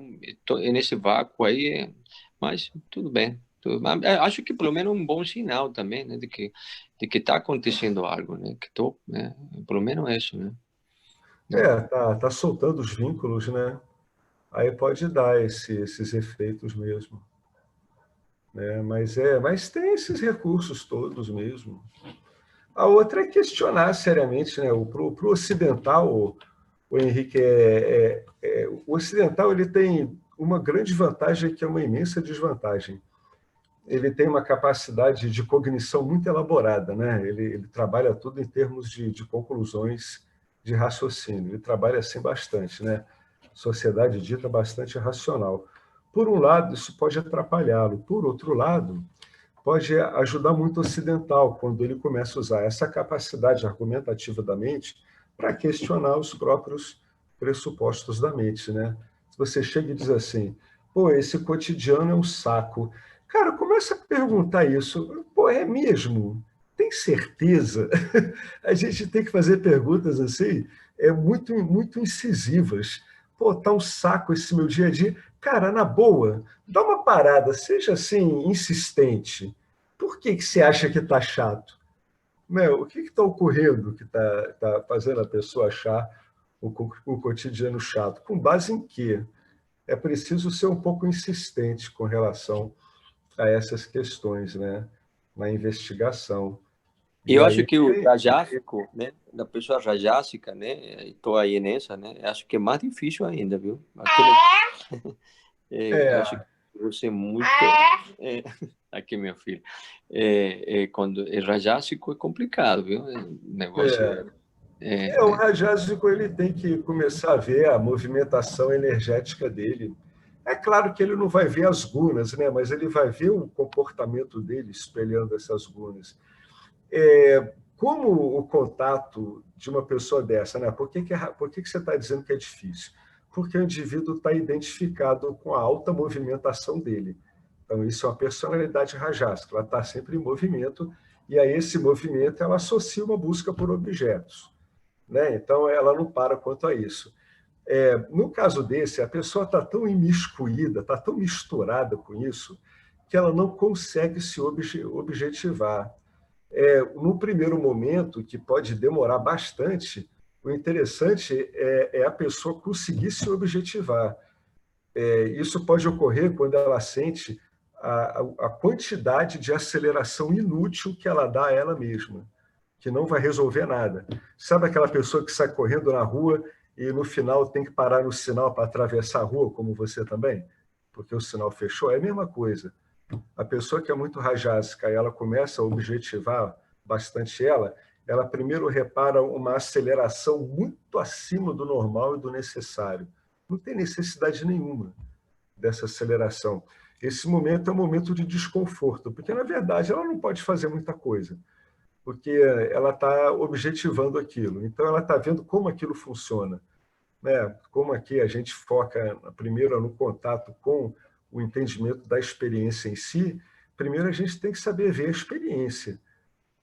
nesse vácuo aí, mas tudo bem. Mas, acho que pelo menos um bom sinal também, né? De que está acontecendo algo, né? Que tô, né? Pelo menos isso, né? Né? Tá soltando os vínculos, né? Aí pode dar esses efeitos mesmo, né? Mas tem esses recursos todos mesmo. A outra é questionar seriamente, né? Pro ocidental, o Henrique, o ocidental ele tem uma grande vantagem que é uma imensa desvantagem. Ele tem uma capacidade de cognição muito elaborada, né? Ele trabalha tudo em termos de conclusões de raciocínio. Ele trabalha assim bastante, né? Sociedade dita bastante racional. Por um lado, isso pode atrapalhá-lo. Por outro lado, pode ajudar muito o ocidental quando ele começa a usar essa capacidade argumentativa da mente para questionar os próprios pressupostos da mente, né? Se você chega e diz assim, pô, esse cotidiano é um saco. Cara, começa a perguntar isso. Pô, é mesmo? Tem certeza? A gente tem que fazer perguntas assim, muito incisivas. Pô, tá um saco esse meu dia a dia. Cara, na boa, dá uma parada, seja assim, insistente. Por que você acha que está chato? Meu, o que está ocorrendo que tá fazendo a pessoa achar o cotidiano chato? Com base em quê? É preciso ser um pouco insistente com relação a essas questões, né? Na investigação. E E eu acho aí, que o rajásico, né? Da pessoa rajásica, né? Estou aí nessa, né? Acho que é mais difícil ainda, viu? Eu é, acho que você é muito. Aqui, minha filha. Quando é rajásico é complicado, viu? O negócio é, o é, rajásico ele tem que começar a ver a movimentação energética dele. É claro que ele não vai ver as gunas, né? Mas ele vai ver o comportamento dele espelhando essas gunas. Como o contato de uma pessoa dessa, né? Por que você está dizendo que é difícil? Porque o indivíduo está identificado com a alta movimentação dele. Então, isso é uma personalidade rajásica, ela está sempre em movimento, e a esse movimento ela associa uma busca por objetos, né? Então, ela não para quanto a isso. No caso desse, a pessoa está tão imiscuída, está tão misturada com isso, que ela não consegue se objetivar. No primeiro momento, que pode demorar bastante, O interessante é a pessoa conseguir se objetivar. Isso pode ocorrer quando ela sente a quantidade de aceleração inútil que ela dá a ela mesma, que não vai resolver nada. Sabe aquela pessoa que sai correndo na rua e no final tem que parar no sinal para atravessar a rua, como você também? Porque o sinal fechou? É a mesma coisa. A pessoa que é muito rajásica, ela começa a objetivar bastante ela primeiro repara uma aceleração muito acima do normal e do necessário. Não tem necessidade nenhuma dessa aceleração. Esse momento é um momento de desconforto, porque, na verdade, ela não pode fazer muita coisa, porque ela está objetivando aquilo. Então, ela está vendo como aquilo funciona, né? Como aqui a gente foca primeiro no contato com o entendimento da experiência em si, primeiro a gente tem que saber ver a experiência.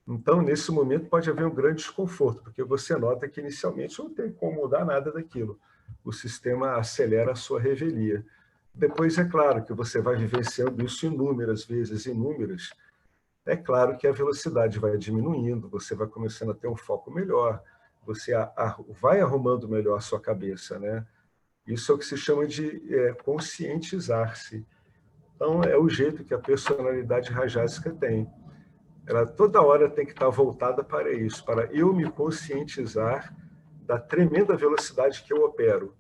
Então, nesse momento, pode haver um grande desconforto, porque você nota que, inicialmente, não tem como mudar nada daquilo. O sistema acelera a sua revelia. Depois, é claro que você vai vivenciando isso inúmeras vezes, inúmeras. É claro que a velocidade vai diminuindo, você vai começando a ter um foco melhor, você vai arrumando melhor a sua cabeça, né? Isso é o que se chama de conscientizar-se. Então, é o jeito que a personalidade rajásica tem. Ela toda hora tem que estar voltada para isso, para eu me conscientizar da tremenda velocidade que eu opero.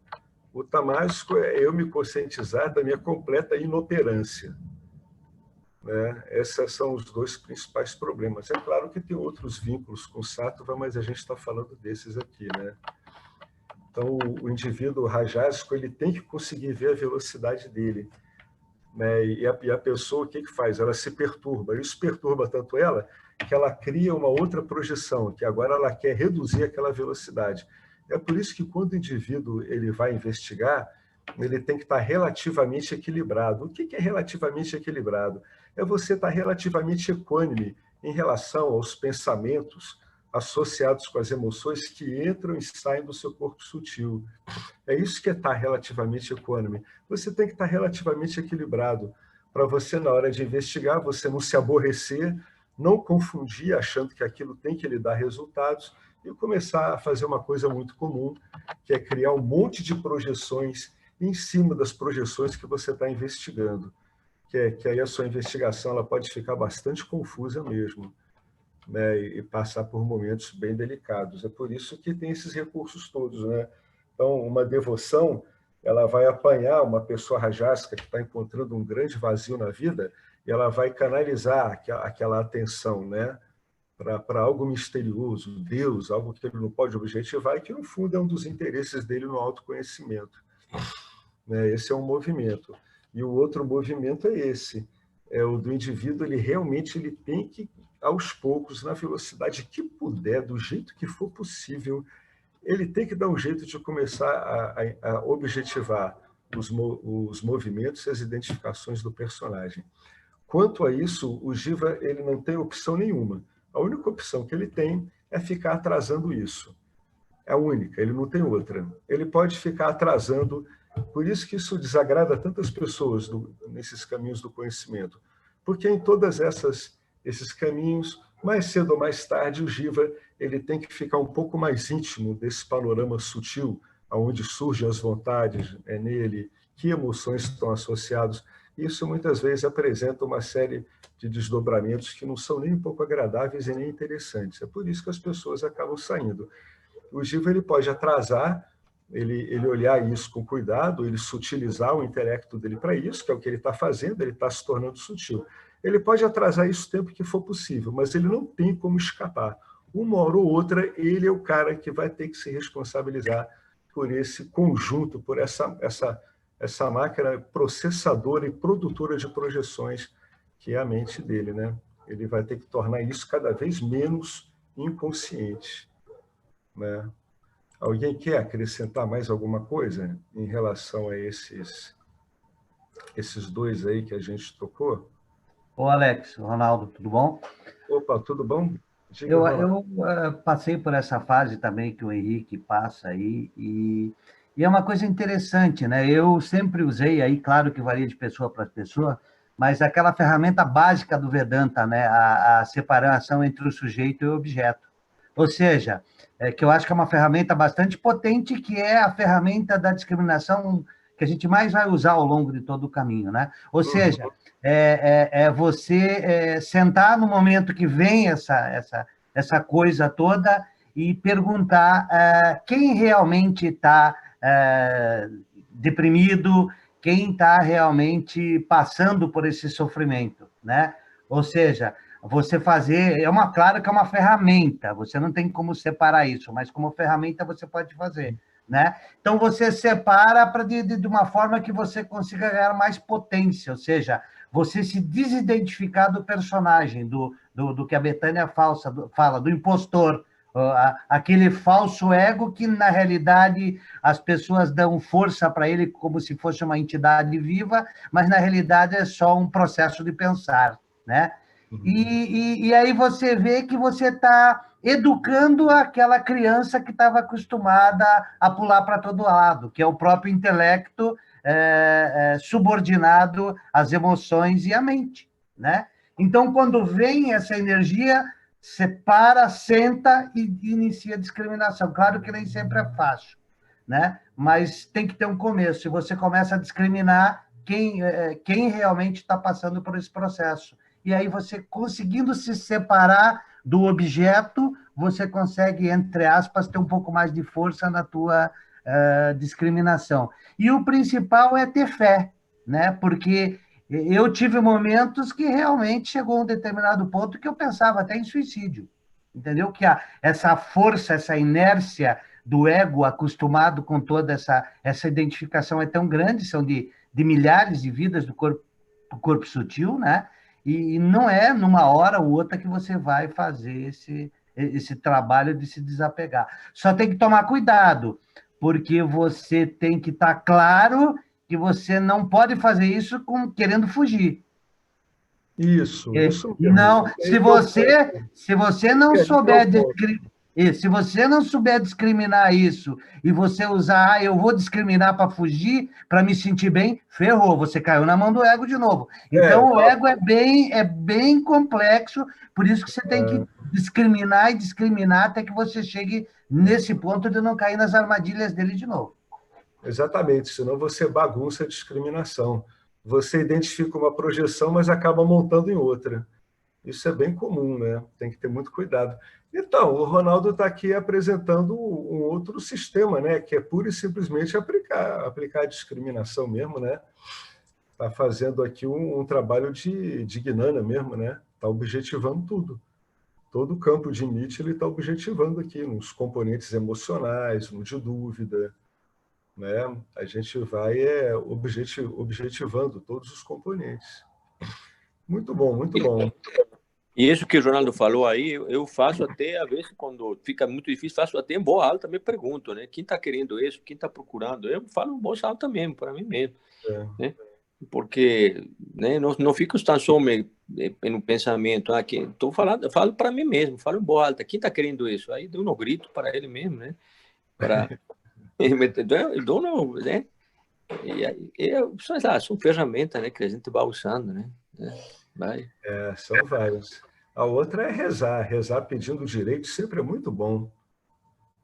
O tamásico é eu me conscientizar da minha completa inoperância, né? Esses são os dois principais problemas. É claro que tem outros vínculos com Sattva, mas a gente está falando desses aqui, né? Então, o indivíduo rajásico ele tem que conseguir ver a velocidade dele, né? E a pessoa, o que faz? Ela se perturba. Isso perturba tanto ela que ela cria uma outra projeção, que agora ela quer reduzir aquela velocidade. É por isso que quando o indivíduo ele vai investigar, ele tem que estar relativamente equilibrado. O que é relativamente equilibrado? É você estar relativamente equânime em relação aos pensamentos associados com as emoções que entram e saem do seu corpo sutil. É isso que é estar relativamente equânime. Você tem que estar relativamente equilibrado para você, na hora de investigar, você não se aborrecer, não confundir achando que aquilo tem que lhe dar resultados e começar a fazer uma coisa muito comum, que é criar um monte de projeções em cima das projeções que você está investigando. Que aí a sua investigação ela pode ficar bastante confusa mesmo, né? E passar por momentos bem delicados. É por isso que tem esses recursos todos, né? Então, uma devoção, ela vai apanhar uma pessoa rajásica que está encontrando um grande vazio na vida e ela vai canalizar aquela atenção, né, para algo misterioso, Deus, algo que ele não pode objetivar e que, no fundo, é um dos interesses dele no autoconhecimento, né? Esse é um movimento. E o outro movimento é esse, é o do indivíduo, ele realmente ele tem que, aos poucos, na velocidade que puder, do jeito que for possível, ele tem que dar um jeito de começar a objetivar os movimentos e as identificações do personagem. Quanto a isso, o Jiva ele não tem opção nenhuma. A única opção que ele tem é ficar atrasando isso. É a única, ele não tem outra. Ele pode ficar atrasando, por isso que isso desagrada tantas pessoas nesses caminhos do conhecimento. Porque em todas esses caminhos, mais cedo ou mais tarde, o Jiva ele tem que ficar um pouco mais íntimo desse panorama sutil, onde surgem as vontades nele, que emoções estão associadas. Isso muitas vezes apresenta uma série de desdobramentos que não são nem um pouco agradáveis e nem interessantes. É por isso que as pessoas acabam saindo. O Jiva ele pode atrasar, ele olhar isso com cuidado, ele sutilizar o intelecto dele para isso, que é o que ele está fazendo, ele está se tornando sutil. Ele pode atrasar isso o tempo que for possível, mas ele não tem como escapar. Uma hora ou outra, ele é o cara que vai ter que se responsabilizar por esse conjunto, por essa máquina processadora e produtora de projeções que é a mente dele, né? Ele vai ter que tornar isso cada vez menos inconsciente, né? Alguém quer acrescentar mais alguma coisa em relação a esses dois aí que a gente tocou? Ô, Alex, Ronaldo, tudo bom? Opa, tudo bom? Diga, Eu passei por essa fase também que o Henrique passa aí, e é uma coisa interessante, né? Eu sempre usei aí, claro que varia de pessoa para pessoa, mas aquela ferramenta básica do Vedanta, né? A separação entre o sujeito e o objeto. Ou seja, que eu acho que é uma ferramenta bastante potente, que é a ferramenta da discriminação que a gente mais vai usar ao longo de todo o caminho, né? Ou seja, você sentar no momento que vem essa coisa toda e perguntar quem realmente está deprimido, quem está realmente passando por esse sofrimento, né? Ou seja, você fazer, claro que é uma ferramenta, você não tem como separar isso, mas como ferramenta você pode fazer, né? Então você separa de uma forma que você consiga ganhar mais potência, ou seja, você se desidentificar do personagem, do que a Betânia fala, do impostor, aquele falso ego que, na realidade, as pessoas dão força para ele como se fosse uma entidade viva, mas, na realidade, é só um processo de pensar, né? E aí você vê que você está educando aquela criança que estava acostumada a pular para todo lado, que é o próprio intelecto subordinado às emoções e à mente, né? Então, quando vem essa energia, separa, senta e inicia a discriminação. Claro que nem sempre é fácil, né? Mas tem que ter um começo. Se você começa a discriminar quem realmente está passando por esse processo. E aí você, conseguindo se separar do objeto, você consegue, entre aspas, ter um pouco mais de força na tua discriminação. E o principal é ter fé, né? Porque eu tive momentos que realmente chegou a um determinado ponto que eu pensava até em suicídio, entendeu? Que essa força, essa inércia do ego acostumado com toda essa identificação é tão grande, são de milhares de vidas do corpo sutil, né? E não é numa hora ou outra que você vai fazer esse trabalho de se desapegar. Só tem que tomar cuidado, porque você tem que estar claro que você não pode fazer isso querendo fugir. Isso mesmo. Não, se você não souber se você não souber discriminar isso e você usar, eu vou discriminar para fugir, para me sentir bem, ferrou, você caiu na mão do ego de novo. Então, o ego é bem complexo, por isso que você tem que discriminar e discriminar até que você chegue nesse ponto de não cair nas armadilhas dele de novo. Exatamente, senão você bagunça a discriminação. Você identifica uma projeção, mas acaba montando em outra. Isso é bem comum, né? Tem que ter muito cuidado. Então, o Ronaldo está aqui apresentando um outro sistema, né? Que é pura e simplesmente aplicar a discriminação mesmo, né? Está fazendo aqui um trabalho de Gnana mesmo, né? Está objetivando tudo. Todo o campo de Nietzsche ele está objetivando aqui, nos componentes emocionais, no de dúvida, né? A gente vai objetivando todos os componentes. Muito bom, muito bom. E isso que o Ronaldo falou aí, eu faço até, às vezes, quando fica muito difícil, faço até em voz alta, me pergunto, né? Quem está querendo isso? Quem está procurando? Eu falo em voz alta mesmo, para mim mesmo. Né? Porque né, não fico tão só no pensamento, estou falando, eu falo para mim mesmo, falo em voz alta. Quem está querendo isso? Aí eu não grito para ele mesmo, né? Para... né? São ferramentas, né, que a gente vai usando, né? São várias. A outra é rezar. Rezar pedindo direito sempre é muito bom.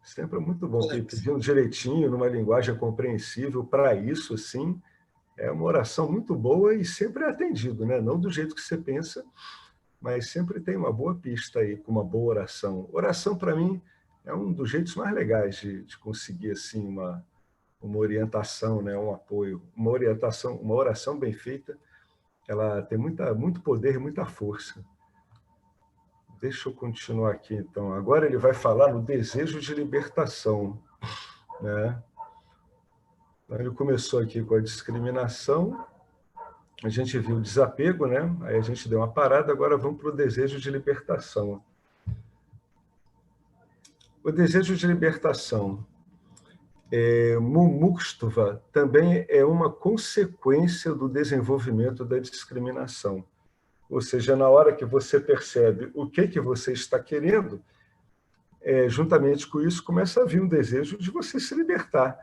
Sempre é muito bom. Pedindo direitinho, numa linguagem compreensível, para isso, sim, é uma oração muito boa e sempre é atendido, né? Não do jeito que você pensa, mas sempre tem uma boa pista aí, com uma boa oração. Oração, para mim, é um dos jeitos mais legais de conseguir assim, uma orientação, né? Um apoio. Uma orientação, uma oração bem feita, ela tem muito poder e muita força. Deixa eu continuar aqui, então. Agora ele vai falar no desejo de libertação, né? Então, ele começou aqui com a discriminação, a gente viu o desapego, né? Aí a gente deu uma parada, agora vamos para o desejo de libertação. O desejo de libertação, Mumuktva, também é uma consequência do desenvolvimento da discriminação. Ou seja, na hora que você percebe o que você está querendo, juntamente com isso começa a vir um desejo de você se libertar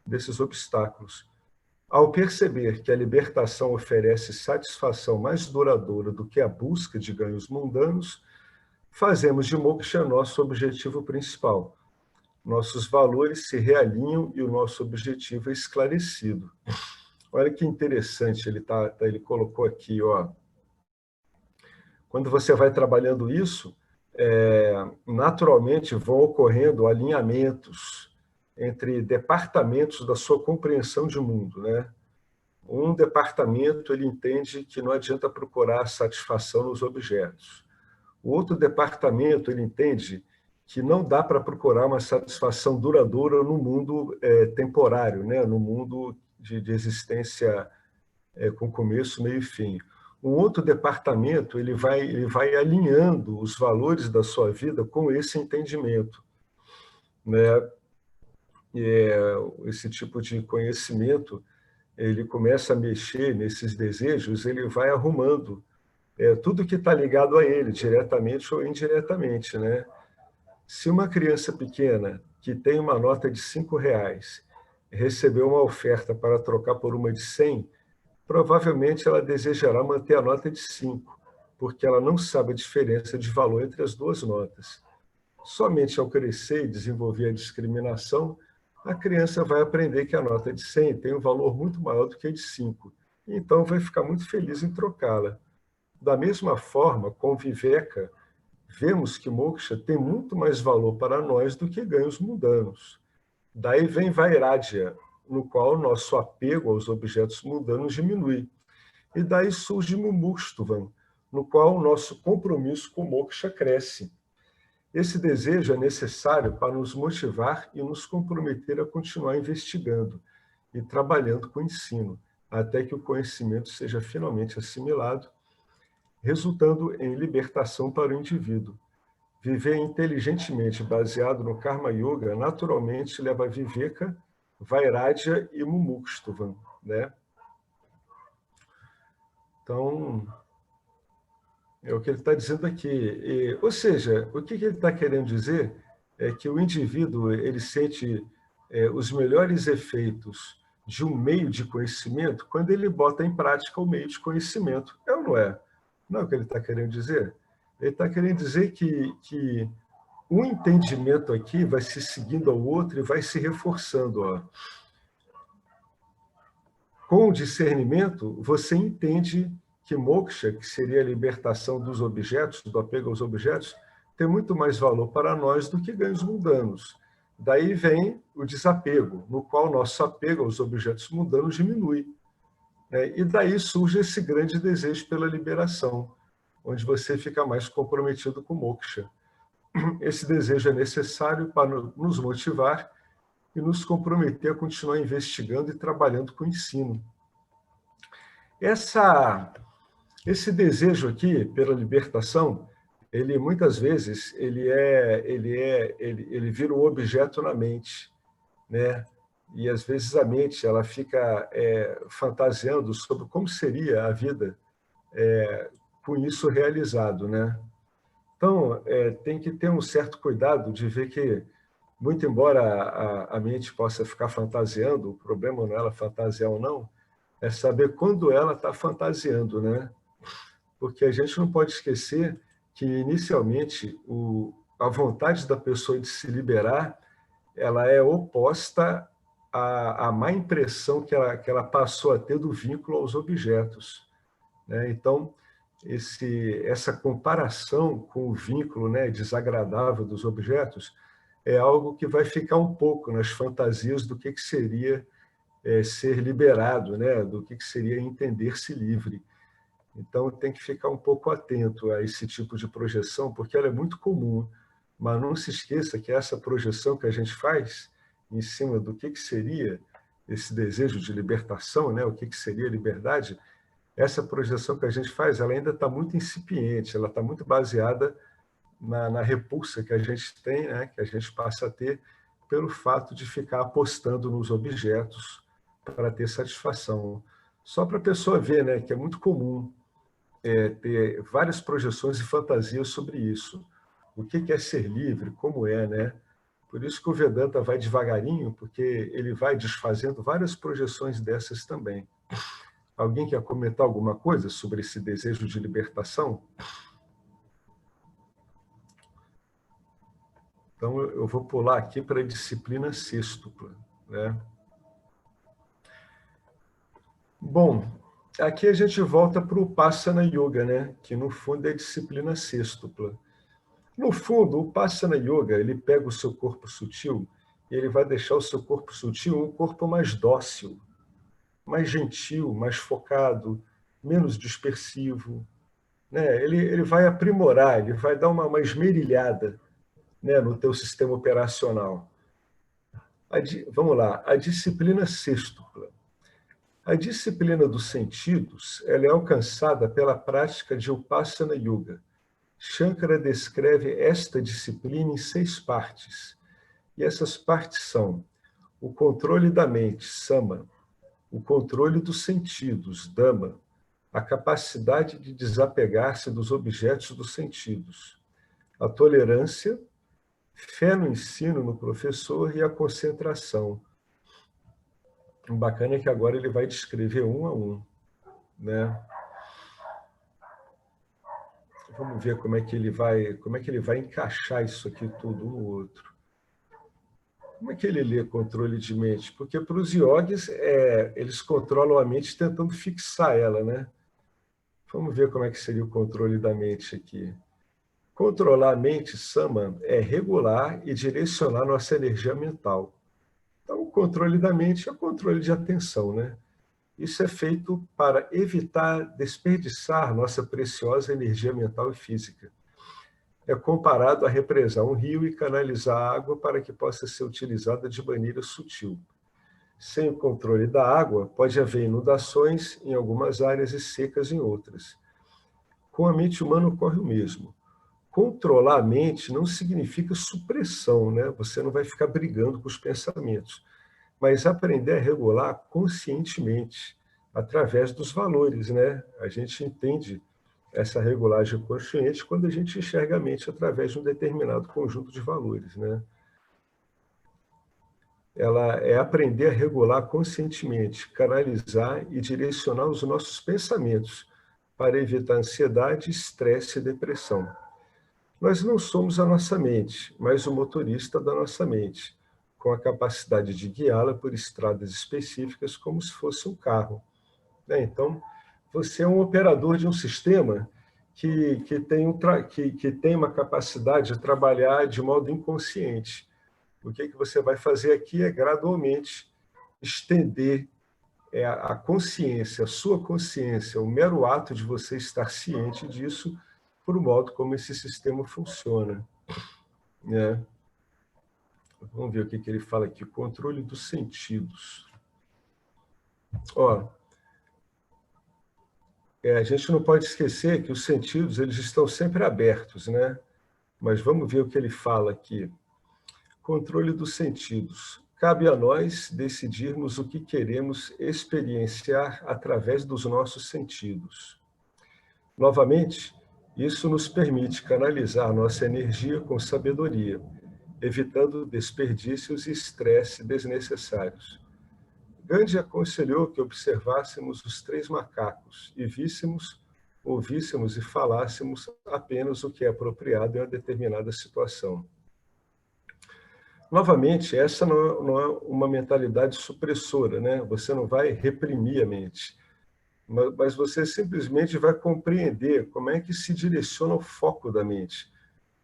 desses obstáculos. Ao perceber que a libertação oferece satisfação mais duradoura do que a busca de ganhos mundanos, fazemos de moksha nosso objetivo principal. Nossos valores se realinham e o nosso objetivo é esclarecido. Olha que interessante, ele colocou aqui, ó. Quando você vai trabalhando isso, naturalmente vão ocorrendo alinhamentos entre departamentos da sua compreensão de mundo, né? Um departamento ele entende que não adianta procurar satisfação nos objetos. O outro departamento ele entende que não dá para procurar uma satisfação duradoura no mundo temporário, né? No mundo de existência com começo, meio e fim. Um outro departamento ele vai alinhando os valores da sua vida com esse entendimento, né? Esse tipo de conhecimento ele começa a mexer nesses desejos, ele vai arrumando tudo que está ligado a ele, diretamente ou indiretamente, né? Se uma criança pequena que tem uma nota de R$ 5 recebeu uma oferta para trocar por uma de 100, provavelmente ela desejará manter a nota de 5, porque ela não sabe a diferença de valor entre as duas notas. Somente ao crescer e desenvolver a discriminação, a criança vai aprender que a nota de 100 tem um valor muito maior do que a de 5, então vai ficar muito feliz em trocá-la. Da mesma forma, com Viveka, vemos que moksha tem muito mais valor para nós do que ganhos mundanos. Daí vem Vairagya, no qual nosso apego aos objetos mundanos diminui. E daí surge Mumukshtuvam, no qual o nosso compromisso com moksha cresce. Esse desejo é necessário para nos motivar e nos comprometer a continuar investigando e trabalhando com o ensino, até que o conhecimento seja finalmente assimilado, resultando em libertação para o indivíduo. Viver inteligentemente baseado no Karma Yoga naturalmente leva a Viveka, Vairagya e Mumukshtuvam, né? Então, é o que ele está dizendo aqui. Ou seja, o que ele está querendo dizer é que o indivíduo ele sente os melhores efeitos de um meio de conhecimento quando ele bota em prática o meio de conhecimento. É ou não é? Não é o que ele está querendo dizer? Ele está querendo dizer que um entendimento aqui vai se seguindo ao outro e vai se reforçando. Ó. Com o discernimento, você entende que moksha, que seria a libertação dos objetos, do apego aos objetos, tem muito mais valor para nós do que ganhos mundanos. Daí vem o desapego, no qual nosso apego aos objetos mundanos diminui. E daí surge esse grande desejo pela liberação, onde você fica mais comprometido com moksha. Esse desejo é necessário para nos motivar e nos comprometer a continuar investigando e trabalhando com o ensino. Esse desejo aqui pela libertação, ele muitas vezes ele vira um objeto na mente, né? E às vezes a mente ela fica fantasiando sobre como seria a vida com isso realizado, né? Então tem que ter um certo cuidado de ver que, muito embora a mente possa ficar fantasiando, o problema não é ela fantasiar ou não, é saber quando ela está fantasiando, né? Porque a gente não pode esquecer que, inicialmente, a vontade da pessoa de se liberar ela é oposta à má impressão que ela passou a ter do vínculo aos objetos, né? Então, essa comparação com o vínculo, né, desagradável dos objetos é algo que vai ficar um pouco nas fantasias do que seria ser liberado, né, do que seria entender-se livre. Então, tem que ficar um pouco atento a esse tipo de projeção, porque ela é muito comum, mas não se esqueça que essa projeção que a gente faz em cima do que seria esse desejo de libertação, né, o que seria liberdade, essa projeção que a gente faz, ela ainda está muito incipiente, ela está muito baseada na repulsa que a gente tem, né, que a gente passa a ter pelo fato de ficar apostando nos objetos para ter satisfação. Só para a pessoa ver, né, que é muito comum ter várias projeções e fantasias sobre isso. O que é ser livre, como é, né? Por isso que o Vedanta vai devagarinho, porque ele vai desfazendo várias projeções dessas também. Alguém quer comentar alguma coisa sobre esse desejo de libertação? Então, eu vou pular aqui para a disciplina sextupla, né? Bom, aqui a gente volta para o Upasana Yoga, né? Que no fundo é a disciplina sextupla. No fundo, o Upasana Yoga, ele pega o seu corpo sutil e ele vai deixar o seu corpo sutil um corpo mais dócil, mais gentil, mais focado, menos dispersivo, né? Ele vai aprimorar, ele vai dar uma esmerilhada, né, no teu sistema operacional. Vamos lá, a disciplina sextupla. A disciplina dos sentidos, ela é alcançada pela prática de Upasana Yoga. Shankara descreve esta disciplina em 6 partes. E essas partes são o controle da mente, Sama, o controle dos sentidos, Dhamma, a capacidade de desapegar-se dos objetos dos sentidos, a tolerância, fé no ensino, no professor e a concentração. O bacana é que agora ele vai descrever um a um, né? Vamos ver como é que ele vai encaixar isso aqui tudo um no outro. Como é que ele lê controle de mente? Porque para os yogis, eles controlam a mente tentando fixar ela, né? Vamos ver como é que seria o controle da mente aqui. Controlar a mente, Sama, é regular e direcionar nossa energia mental. Então, o controle da mente é o controle de atenção, né? Isso é feito para evitar desperdiçar nossa preciosa energia mental e física. É comparado a represar um rio e canalizar a água para que possa ser utilizada de maneira sutil. Sem o controle da água, pode haver inundações em algumas áreas e secas em outras. Com a mente humana ocorre o mesmo. Controlar a mente não significa supressão, né? Você não vai ficar brigando com os pensamentos, mas aprender a regular conscientemente, através dos valores, né? A gente entende essa regulagem consciente quando a gente enxerga a mente através de um determinado conjunto de valores, né? Ela é aprender a regular conscientemente, canalizar e direcionar os nossos pensamentos para evitar ansiedade, estresse e depressão. Nós não somos a nossa mente, mas o motorista da nossa mente, com a capacidade de guiá-la por estradas específicas como se fosse um carro. Então, você é um operador de um sistema que tem uma capacidade de trabalhar de modo inconsciente. O que você vai fazer aqui é gradualmente estender a consciência, a sua consciência, o mero ato de você estar ciente disso, por o modo como esse sistema funciona, né? Vamos ver o que ele fala aqui, controle dos sentidos. Ó, a gente não pode esquecer que os sentidos eles estão sempre abertos, né? Mas vamos ver o que ele fala aqui. Controle dos sentidos. Cabe a nós decidirmos o que queremos experienciar através dos nossos sentidos. Novamente, isso nos permite canalizar nossa energia com sabedoria, evitando desperdícios e estresse desnecessários. Gandhi aconselhou que observássemos os 3 macacos e víssemos, ouvíssemos e falássemos apenas o que é apropriado em uma determinada situação. Novamente, essa não é uma mentalidade supressora, né? Você não vai reprimir a mente, mas você simplesmente vai compreender como é que se direciona o foco da mente,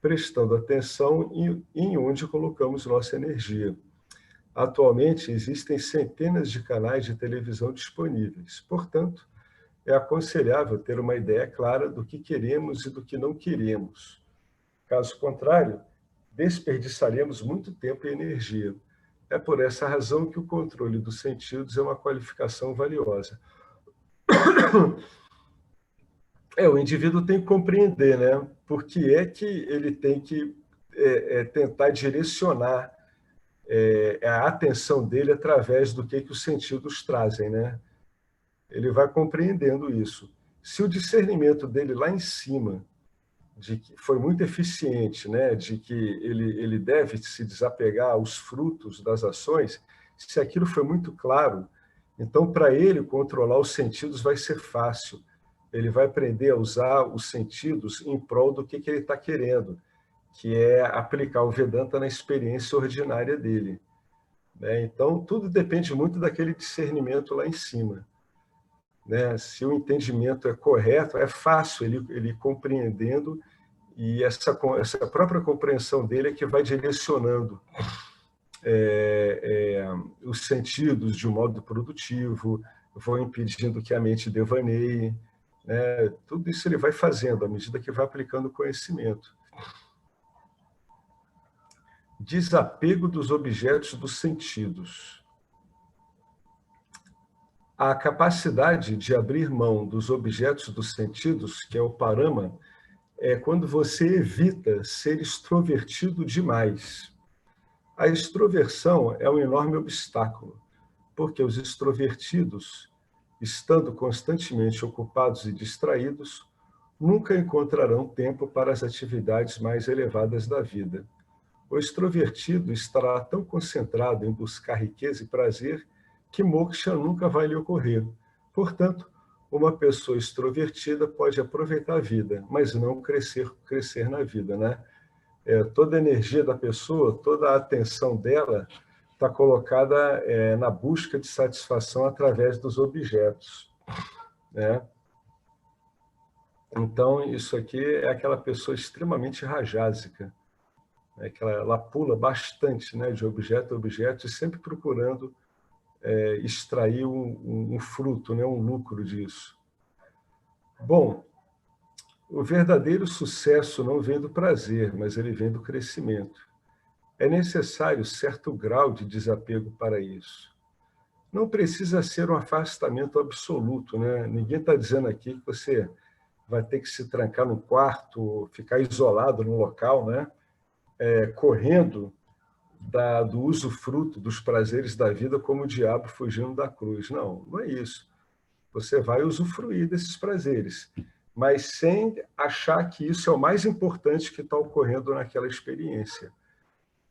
prestando atenção em onde colocamos nossa energia. Atualmente, existem centenas de canais de televisão disponíveis. Portanto, é aconselhável ter uma ideia clara do que queremos e do que não queremos. Caso contrário, desperdiçaremos muito tempo e energia. É por essa razão que o controle dos sentidos é uma qualificação valiosa. O indivíduo tem que compreender, né? Por que é que ele tem que tentar direcionar a atenção dele através do que os sentidos trazem, né? Ele vai compreendendo isso. Se o discernimento dele lá em cima de que foi muito eficiente, né, de que ele deve se desapegar aos frutos das ações, se aquilo foi muito claro, então para ele controlar os sentidos vai ser fácil. Ele vai aprender a usar os sentidos em prol do que ele está querendo, que é aplicar o Vedanta na experiência ordinária dele. Né? Então, tudo depende muito daquele discernimento lá em cima. Né? Se o entendimento é correto, é fácil ele compreendendo, e essa própria compreensão dele é que vai direcionando os sentidos de um modo produtivo, vão impedindo que a mente devaneie. Né? Tudo isso ele vai fazendo à medida que vai aplicando o conhecimento. Desapego dos objetos dos sentidos. A capacidade de abrir mão dos objetos dos sentidos, que é o parama, é quando você evita ser extrovertido demais. A extroversão é um enorme obstáculo, porque os extrovertidos, estando constantemente ocupados e distraídos, nunca encontrarão tempo para as atividades mais elevadas da vida. O extrovertido estará tão concentrado em buscar riqueza e prazer que moksha nunca vai lhe ocorrer. Portanto, uma pessoa extrovertida pode aproveitar a vida, mas não crescer na vida, né? Toda a energia da pessoa, toda a atenção dela está colocada na busca de satisfação através dos objetos, né? Então, isso aqui é aquela pessoa extremamente rajásica, né? Que ela pula bastante, né, de objeto a objeto, e sempre procurando extrair um fruto, né, um lucro disso. Bom, o verdadeiro sucesso não vem do prazer, mas ele vem do crescimento. É necessário certo grau de desapego para isso. Não precisa ser um afastamento absoluto, né? Ninguém está dizendo aqui que você vai ter que se trancar no quarto, ficar isolado no local, né? Correndo do usufruto dos prazeres da vida como o diabo fugindo da cruz. Não, não é isso. Você vai usufruir desses prazeres, mas sem achar que isso é o mais importante que está ocorrendo naquela experiência.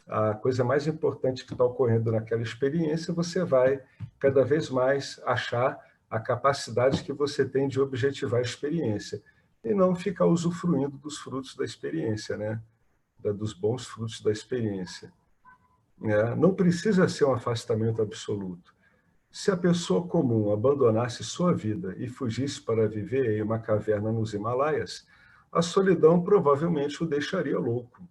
A coisa mais importante que está ocorrendo naquela experiência, você vai cada vez mais achar a capacidade que você tem de objetivar a experiência e não ficar usufruindo dos frutos da experiência, né? Dos bons frutos da experiência. Não precisa ser um afastamento absoluto. Se a pessoa comum abandonasse sua vida e fugisse para viver em uma caverna nos Himalaias, a solidão provavelmente o deixaria louco.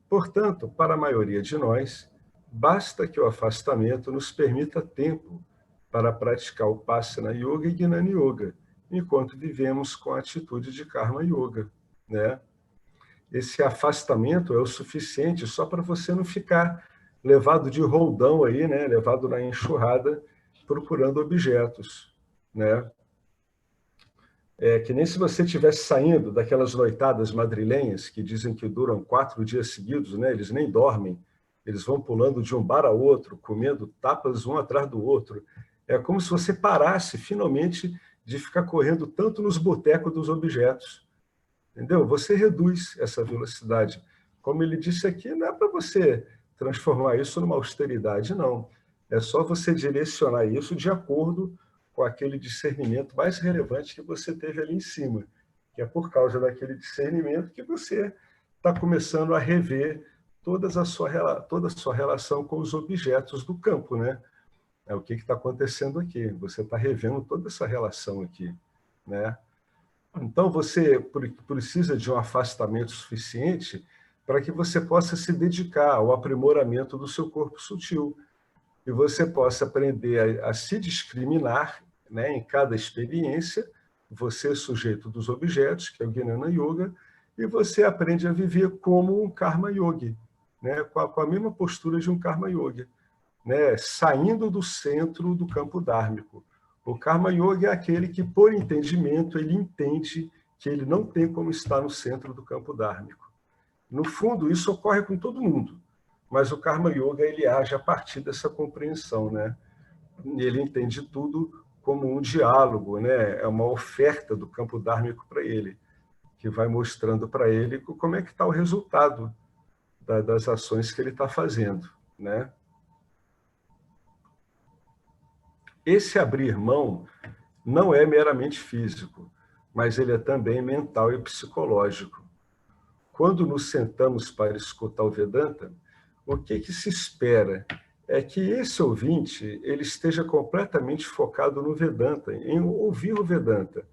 Portanto, para a maioria de nós, basta que o afastamento nos permita tempo para praticar o Upasana Yoga e Gnana Yoga, enquanto vivemos com a atitude de Karma Yoga, né? Esse afastamento é o suficiente só para você não ficar levado de roldão aí, né? Levado na enxurrada, procurando objetos, né? Que nem se você estivesse saindo daquelas noitadas madrilenhas que dizem que duram 4 dias seguidos, né? Eles nem dormem, eles vão pulando de um bar a outro, comendo tapas um atrás do outro. É como se você parasse, finalmente, de ficar correndo tanto nos botecos dos objetos. Entendeu? Você reduz essa velocidade. Como ele disse aqui, não é para você transformar isso numa austeridade, não. É só você direcionar isso de acordo com aquele discernimento mais relevante que você teve ali em cima, que é por causa daquele discernimento que você está começando a rever toda a sua relação com os objetos do campo, né? É o que está acontecendo aqui. Você está revendo toda essa relação aqui, né? Então, você precisa de um afastamento suficiente para que você possa se dedicar ao aprimoramento do seu corpo sutil e você possa aprender a se discriminar, né, em cada experiência, você é sujeito dos objetos, que é o Gnana Yoga, e você aprende a viver como um Karma Yogi, né, com a mesma postura de um Karma Yogi, né, saindo do centro do campo dármico. O Karma Yoga é aquele que, por entendimento, ele entende que ele não tem como estar no centro do campo dármico. No fundo, isso ocorre com todo mundo, mas o Karma Yoga ele age a partir dessa compreensão, né? Ele entende tudo como um diálogo, né? É uma oferta do campo dármico para ele, que vai mostrando para ele como é que está o resultado das ações que ele está fazendo, né? Esse abrir mão não é meramente físico, mas ele é também mental e psicológico. quando nos sentamos para escutar o Vedanta, o que se espera? É que esse ouvinte ele esteja completamente focado no Vedanta, em ouvir o Vedanta.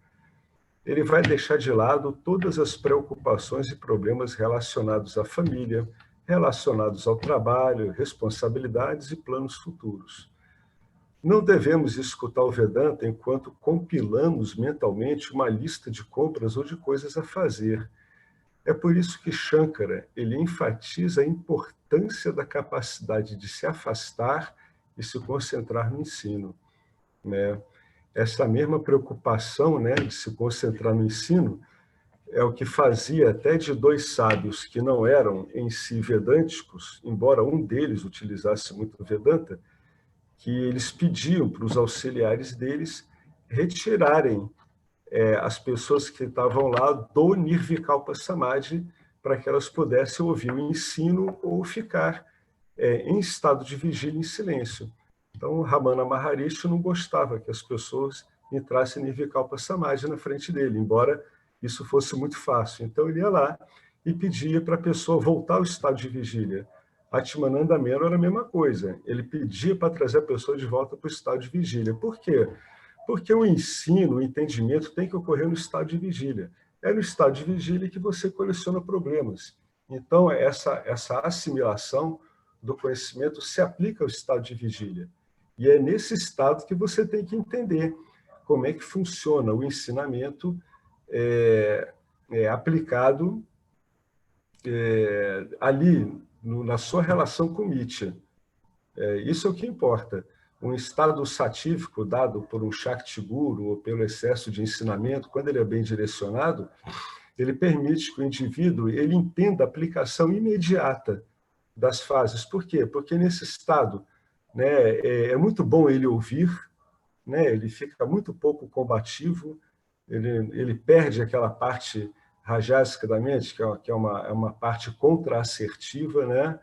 Ele vai deixar de lado todas as preocupações e problemas relacionados à família, relacionados ao trabalho, responsabilidades e planos futuros. Não devemos escutar o Vedanta enquanto compilamos mentalmente uma lista de compras ou de coisas a fazer. É por isso que Shankara ele enfatiza a importância da capacidade de se afastar e se concentrar no ensino, né? Essa mesma preocupação, né, de se concentrar no ensino é o que fazia até de dois sábios que não eram em si vedânticos, embora um deles utilizasse muito Vedanta, que eles pediam para os auxiliares deles retirarem as pessoas que estavam lá do Nirvikalpa Samadhi para que elas pudessem ouvir o ensino ou ficar em estado de vigília em silêncio. Então, Ramana Maharishi não gostava que as pessoas entrassem em Nirvikalpa Samadhi na frente dele, embora isso fosse muito fácil. Então, ele ia lá e pedia para a pessoa voltar ao estado de vigília. Atmananda Mero era a mesma coisa. Ele pedia para trazer a pessoa de volta para o estado de vigília. Por quê? Porque o ensino, o entendimento tem que ocorrer no estado de vigília. É no estado de vigília que você coleciona problemas. Então, essa assimilação do conhecimento se aplica ao estado de vigília. E é nesse estado que você tem que entender como é que funciona o ensinamento aplicado ali, na sua relação com Mitya. Isso é o que importa. Um estado satífico dado por um Shakti Guru ou pelo excesso de ensinamento, quando ele é bem direcionado, ele permite que o indivíduo ele entenda a aplicação imediata das fases. Por quê? Porque nesse estado, né, é muito bom ele ouvir, né, ele fica muito pouco combativo, ele perde aquela parte rajásica da mente, que é uma parte contra-assertiva, né?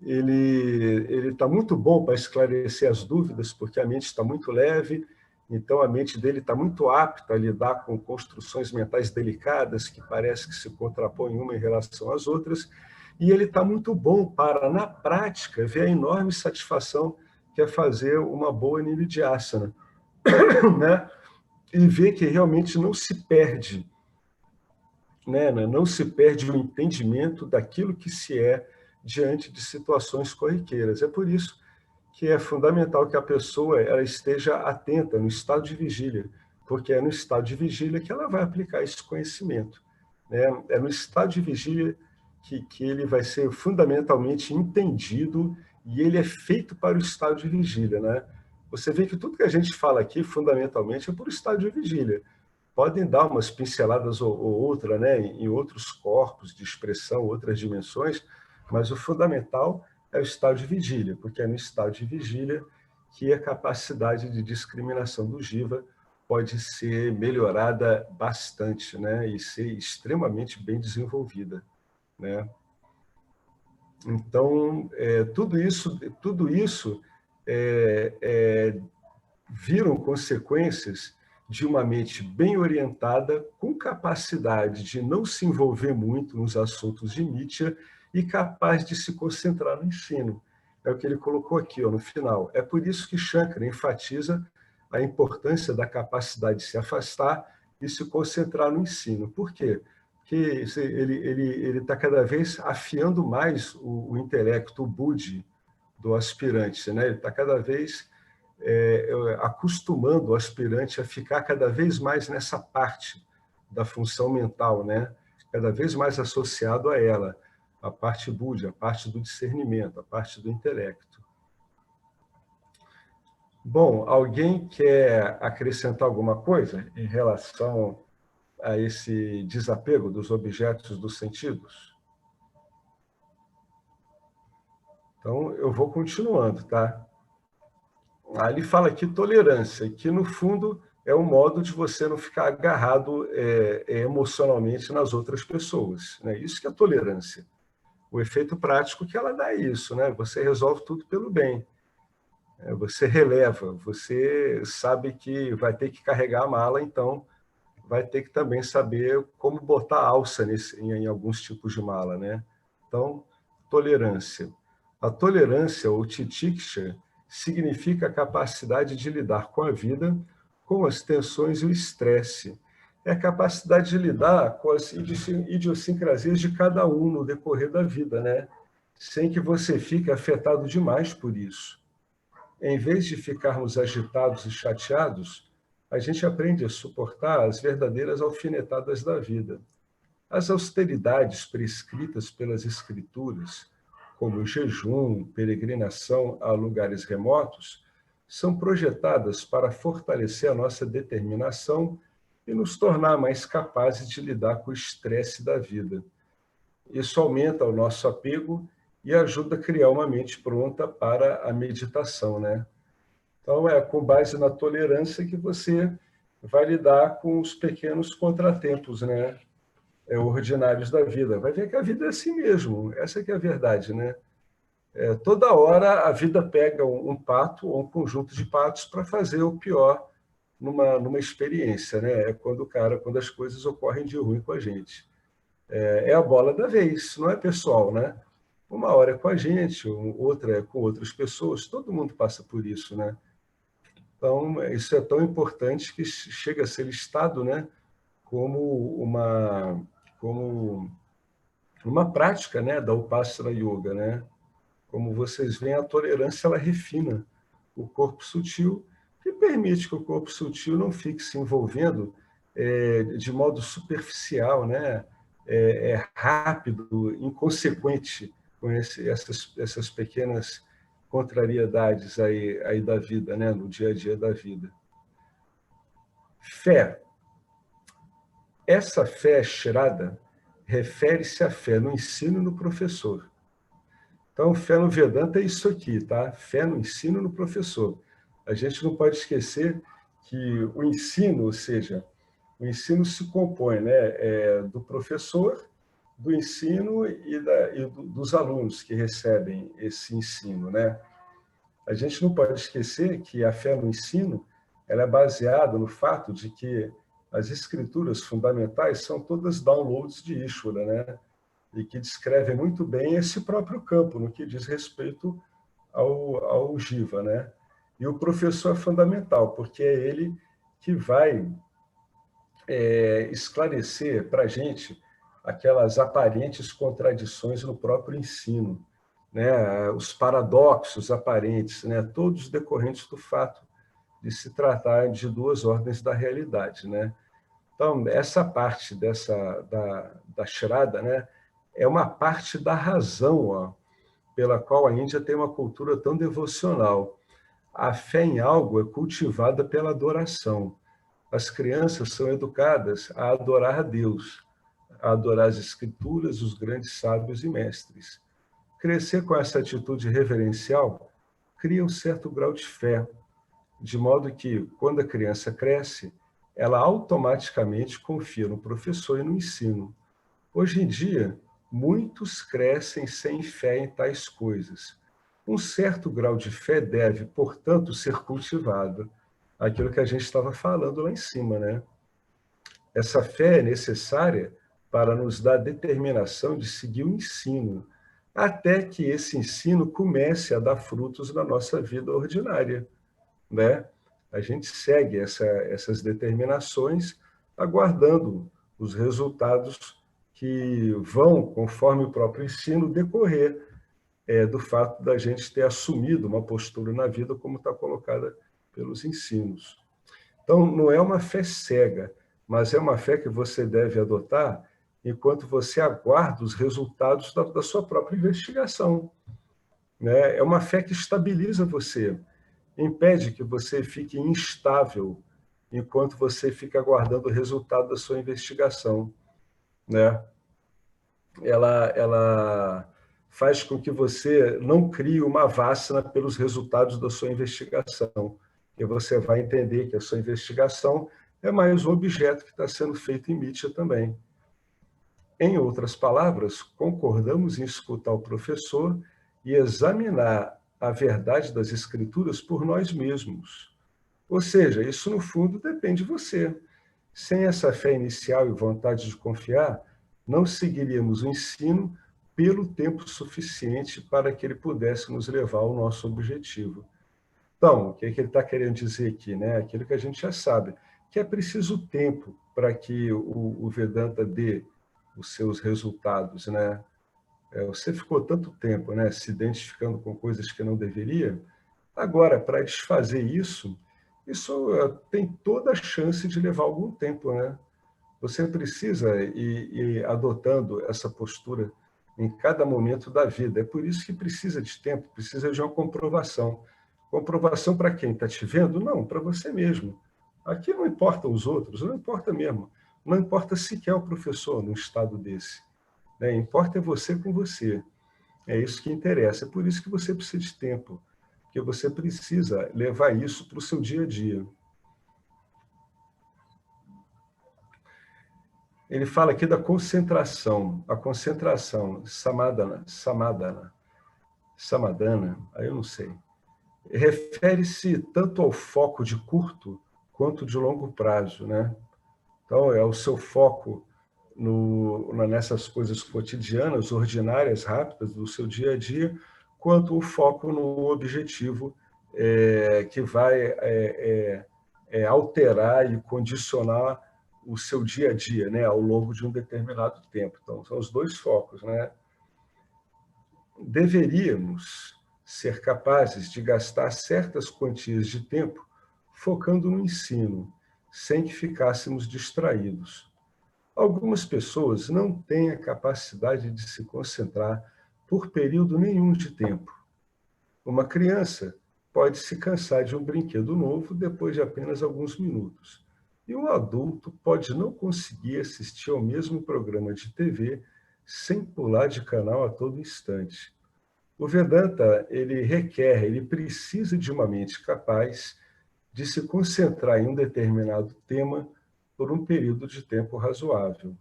Ele está muito bom para esclarecer as dúvidas, porque a mente está muito leve, então a mente dele está muito apta a lidar com construções mentais delicadas, que parece que se contrapõem uma em relação às outras, e ele está muito bom para, na prática, ver a enorme satisfação que é fazer uma boa Nididhyasana, né? E ver que realmente não se perde, né? Não se perde o entendimento daquilo que se é diante de situações corriqueiras. É por isso que é fundamental que a pessoa ela esteja atenta no estado de vigília, porque é no estado de vigília que ela vai aplicar esse conhecimento, né? É no estado de vigília que ele vai ser fundamentalmente entendido e ele é feito para o estado de vigília, né? Você vê que tudo que a gente fala aqui, fundamentalmente, é por estado de vigília. Podem dar umas pinceladas ou outra, né, em outros corpos de expressão, outras dimensões, mas o fundamental é o estado de vigília, porque é no estado de vigília que a capacidade de discriminação do jiva pode ser melhorada bastante, né, e ser extremamente bem desenvolvida, né? Então, tudo isso viram consequências de uma mente bem orientada, com capacidade de não se envolver muito nos assuntos de Nitya e capaz de se concentrar no ensino. É o que ele colocou aqui, no final. É por isso que Shankara enfatiza a importância da capacidade de se afastar e se concentrar no ensino. Por quê? Porque ele está cada vez afiando mais o intelecto, o buddhi do aspirante, né? Ele está cada vez acostumando o aspirante a ficar cada vez mais nessa parte da função mental, né? Cada vez mais associado a ela, a parte buddhi, a parte do discernimento, a parte do intelecto. Bom, alguém quer acrescentar alguma coisa em relação a esse desapego dos objetos dos sentidos? Então, eu vou continuando, tá? Aí ele fala aqui tolerância, que no fundo é um modo de você não ficar agarrado emocionalmente nas outras pessoas, né? Isso que é tolerância. O efeito prático que ela dá é isso, né? Você resolve tudo pelo bem. Você releva, você sabe que vai ter que carregar a mala, então vai ter que também saber como botar alça em alguns tipos de mala, né? Então, tolerância. A tolerância, ou titiksha, significa a capacidade de lidar com a vida, com as tensões e o estresse. É a capacidade de lidar com as idiosincrasias de cada um no decorrer da vida, né? Sem que você fique afetado demais por isso. Em vez de ficarmos agitados e chateados, a gente aprende a suportar as verdadeiras alfinetadas da vida. As austeridades prescritas pelas escrituras, como jejum, peregrinação a lugares remotos, são projetadas para fortalecer a nossa determinação e nos tornar mais capazes de lidar com o estresse da vida. Isso aumenta o nosso apego e ajuda a criar uma mente pronta para a meditação, né? Então, é com base na tolerância que você vai lidar com os pequenos contratempos, né? Ordinários da vida. Vai ver que a vida é assim mesmo, essa que é a verdade, né? Toda hora a vida pega um pato ou um conjunto de patos para fazer o pior numa experiência, né? É quando as coisas ocorrem de ruim com a gente. É a bola da vez, não é pessoal, né? Uma hora é com a gente, outra é com outras pessoas, todo mundo passa por isso, né? Então, isso é tão importante que chega a ser listado, né, como uma prática, né, da Upasana Yoga, né? Como vocês veem, a tolerância ela refina o corpo sutil e permite que o corpo sutil não fique se envolvendo de modo superficial, né? Rápido, inconsequente com essas pequenas contrariedades aí da vida, né? No dia a dia da vida. Fé. Essa fé Shraddha refere-se à fé no ensino e no professor. Então, fé no Vedanta é isso aqui, tá? Fé no ensino e no professor. A gente não pode esquecer que o ensino, ou seja, o ensino se compõe, né, do professor, do ensino dos alunos que recebem esse ensino, né? A gente não pode esquecer que a fé no ensino ela é baseada no fato de que as escrituras fundamentais são todas downloads de Ishvara, né? E que descrevem muito bem esse próprio campo, no que diz respeito ao Jiva, né? E o professor é fundamental, porque é ele que vai esclarecer para a gente aquelas aparentes contradições no próprio ensino, né? Os paradoxos aparentes, né? Todos decorrentes do fato de se tratar de duas ordens da realidade, né? Então, essa parte da Shraddha, né, é uma parte da razão, ó, pela qual a Índia tem uma cultura tão devocional. A fé em algo é cultivada pela adoração. As crianças são educadas a adorar a Deus, a adorar as escrituras, os grandes sábios e mestres. Crescer com essa atitude reverencial cria um certo grau de fé, de modo que, quando a criança cresce, ela automaticamente confia no professor e no ensino. Hoje em dia, muitos crescem sem fé em tais coisas. Um certo grau de fé deve, portanto, ser cultivado. Aquilo que a gente estava falando lá em cima, né? Essa fé é necessária para nos dar determinação de seguir o ensino, até que esse ensino comece a dar frutos na nossa vida ordinária, né? A gente segue essas determinações, aguardando os resultados que vão, conforme o próprio ensino, decorrer do fato da gente ter assumido uma postura na vida como está colocada pelos ensinos. Então, não é uma fé cega, mas é uma fé que você deve adotar enquanto você aguarda os resultados da sua própria investigação, né? É uma fé que estabiliza você, impede que você fique instável enquanto você fica aguardando o resultado da sua investigação, né? Ela faz com que você não crie uma vassana pelos resultados da sua investigação, e você vai entender que a sua investigação é mais um objeto que está sendo feito em mídia também. Em outras palavras, concordamos em escutar o professor e examinar a verdade das escrituras por nós mesmos. Ou seja, isso, no fundo, depende de você. Sem essa fé inicial e vontade de confiar, não seguiríamos o ensino pelo tempo suficiente para que ele pudesse nos levar ao nosso objetivo. Então, o que é que ele está querendo dizer aqui? Né? Aquilo que a gente já sabe, que é preciso tempo para que o Vedanta dê os seus resultados. Né? Você ficou tanto tempo, né, se identificando com coisas que não deveria. Agora, para desfazer isso tem toda a chance de levar algum tempo. Né? Você precisa ir adotando essa postura em cada momento da vida. É por isso que precisa de tempo, precisa de uma comprovação. Comprovação para quem está te vendo? Não, para você mesmo. Aqui não importam os outros, não importa mesmo. Não importa sequer o professor num estado desse. Né? Importa é você com você. É isso que interessa. É por isso que você precisa de tempo, porque você precisa levar isso para o seu dia a dia. Ele fala aqui da concentração. A concentração, samadhana, aí eu não sei. Refere-se tanto ao foco de curto quanto de longo prazo. Né? Então, é o seu foco nessas coisas cotidianas, ordinárias, rápidas do seu dia a dia, quanto o foco no objetivo que vai alterar e condicionar o seu dia a dia, né, ao longo de um determinado tempo. Então, são os dois focos. Né? Deveríamos ser capazes de gastar certas quantias de tempo focando no ensino, sem que ficássemos distraídos. Algumas pessoas não têm a capacidade de se concentrar por período nenhum de tempo. Uma criança pode se cansar de um brinquedo novo depois de apenas alguns minutos. E um adulto pode não conseguir assistir ao mesmo programa de TV sem pular de canal a todo instante. O Vedanta, ele precisa de uma mente capaz de se concentrar em um determinado tema por um período de tempo razoável.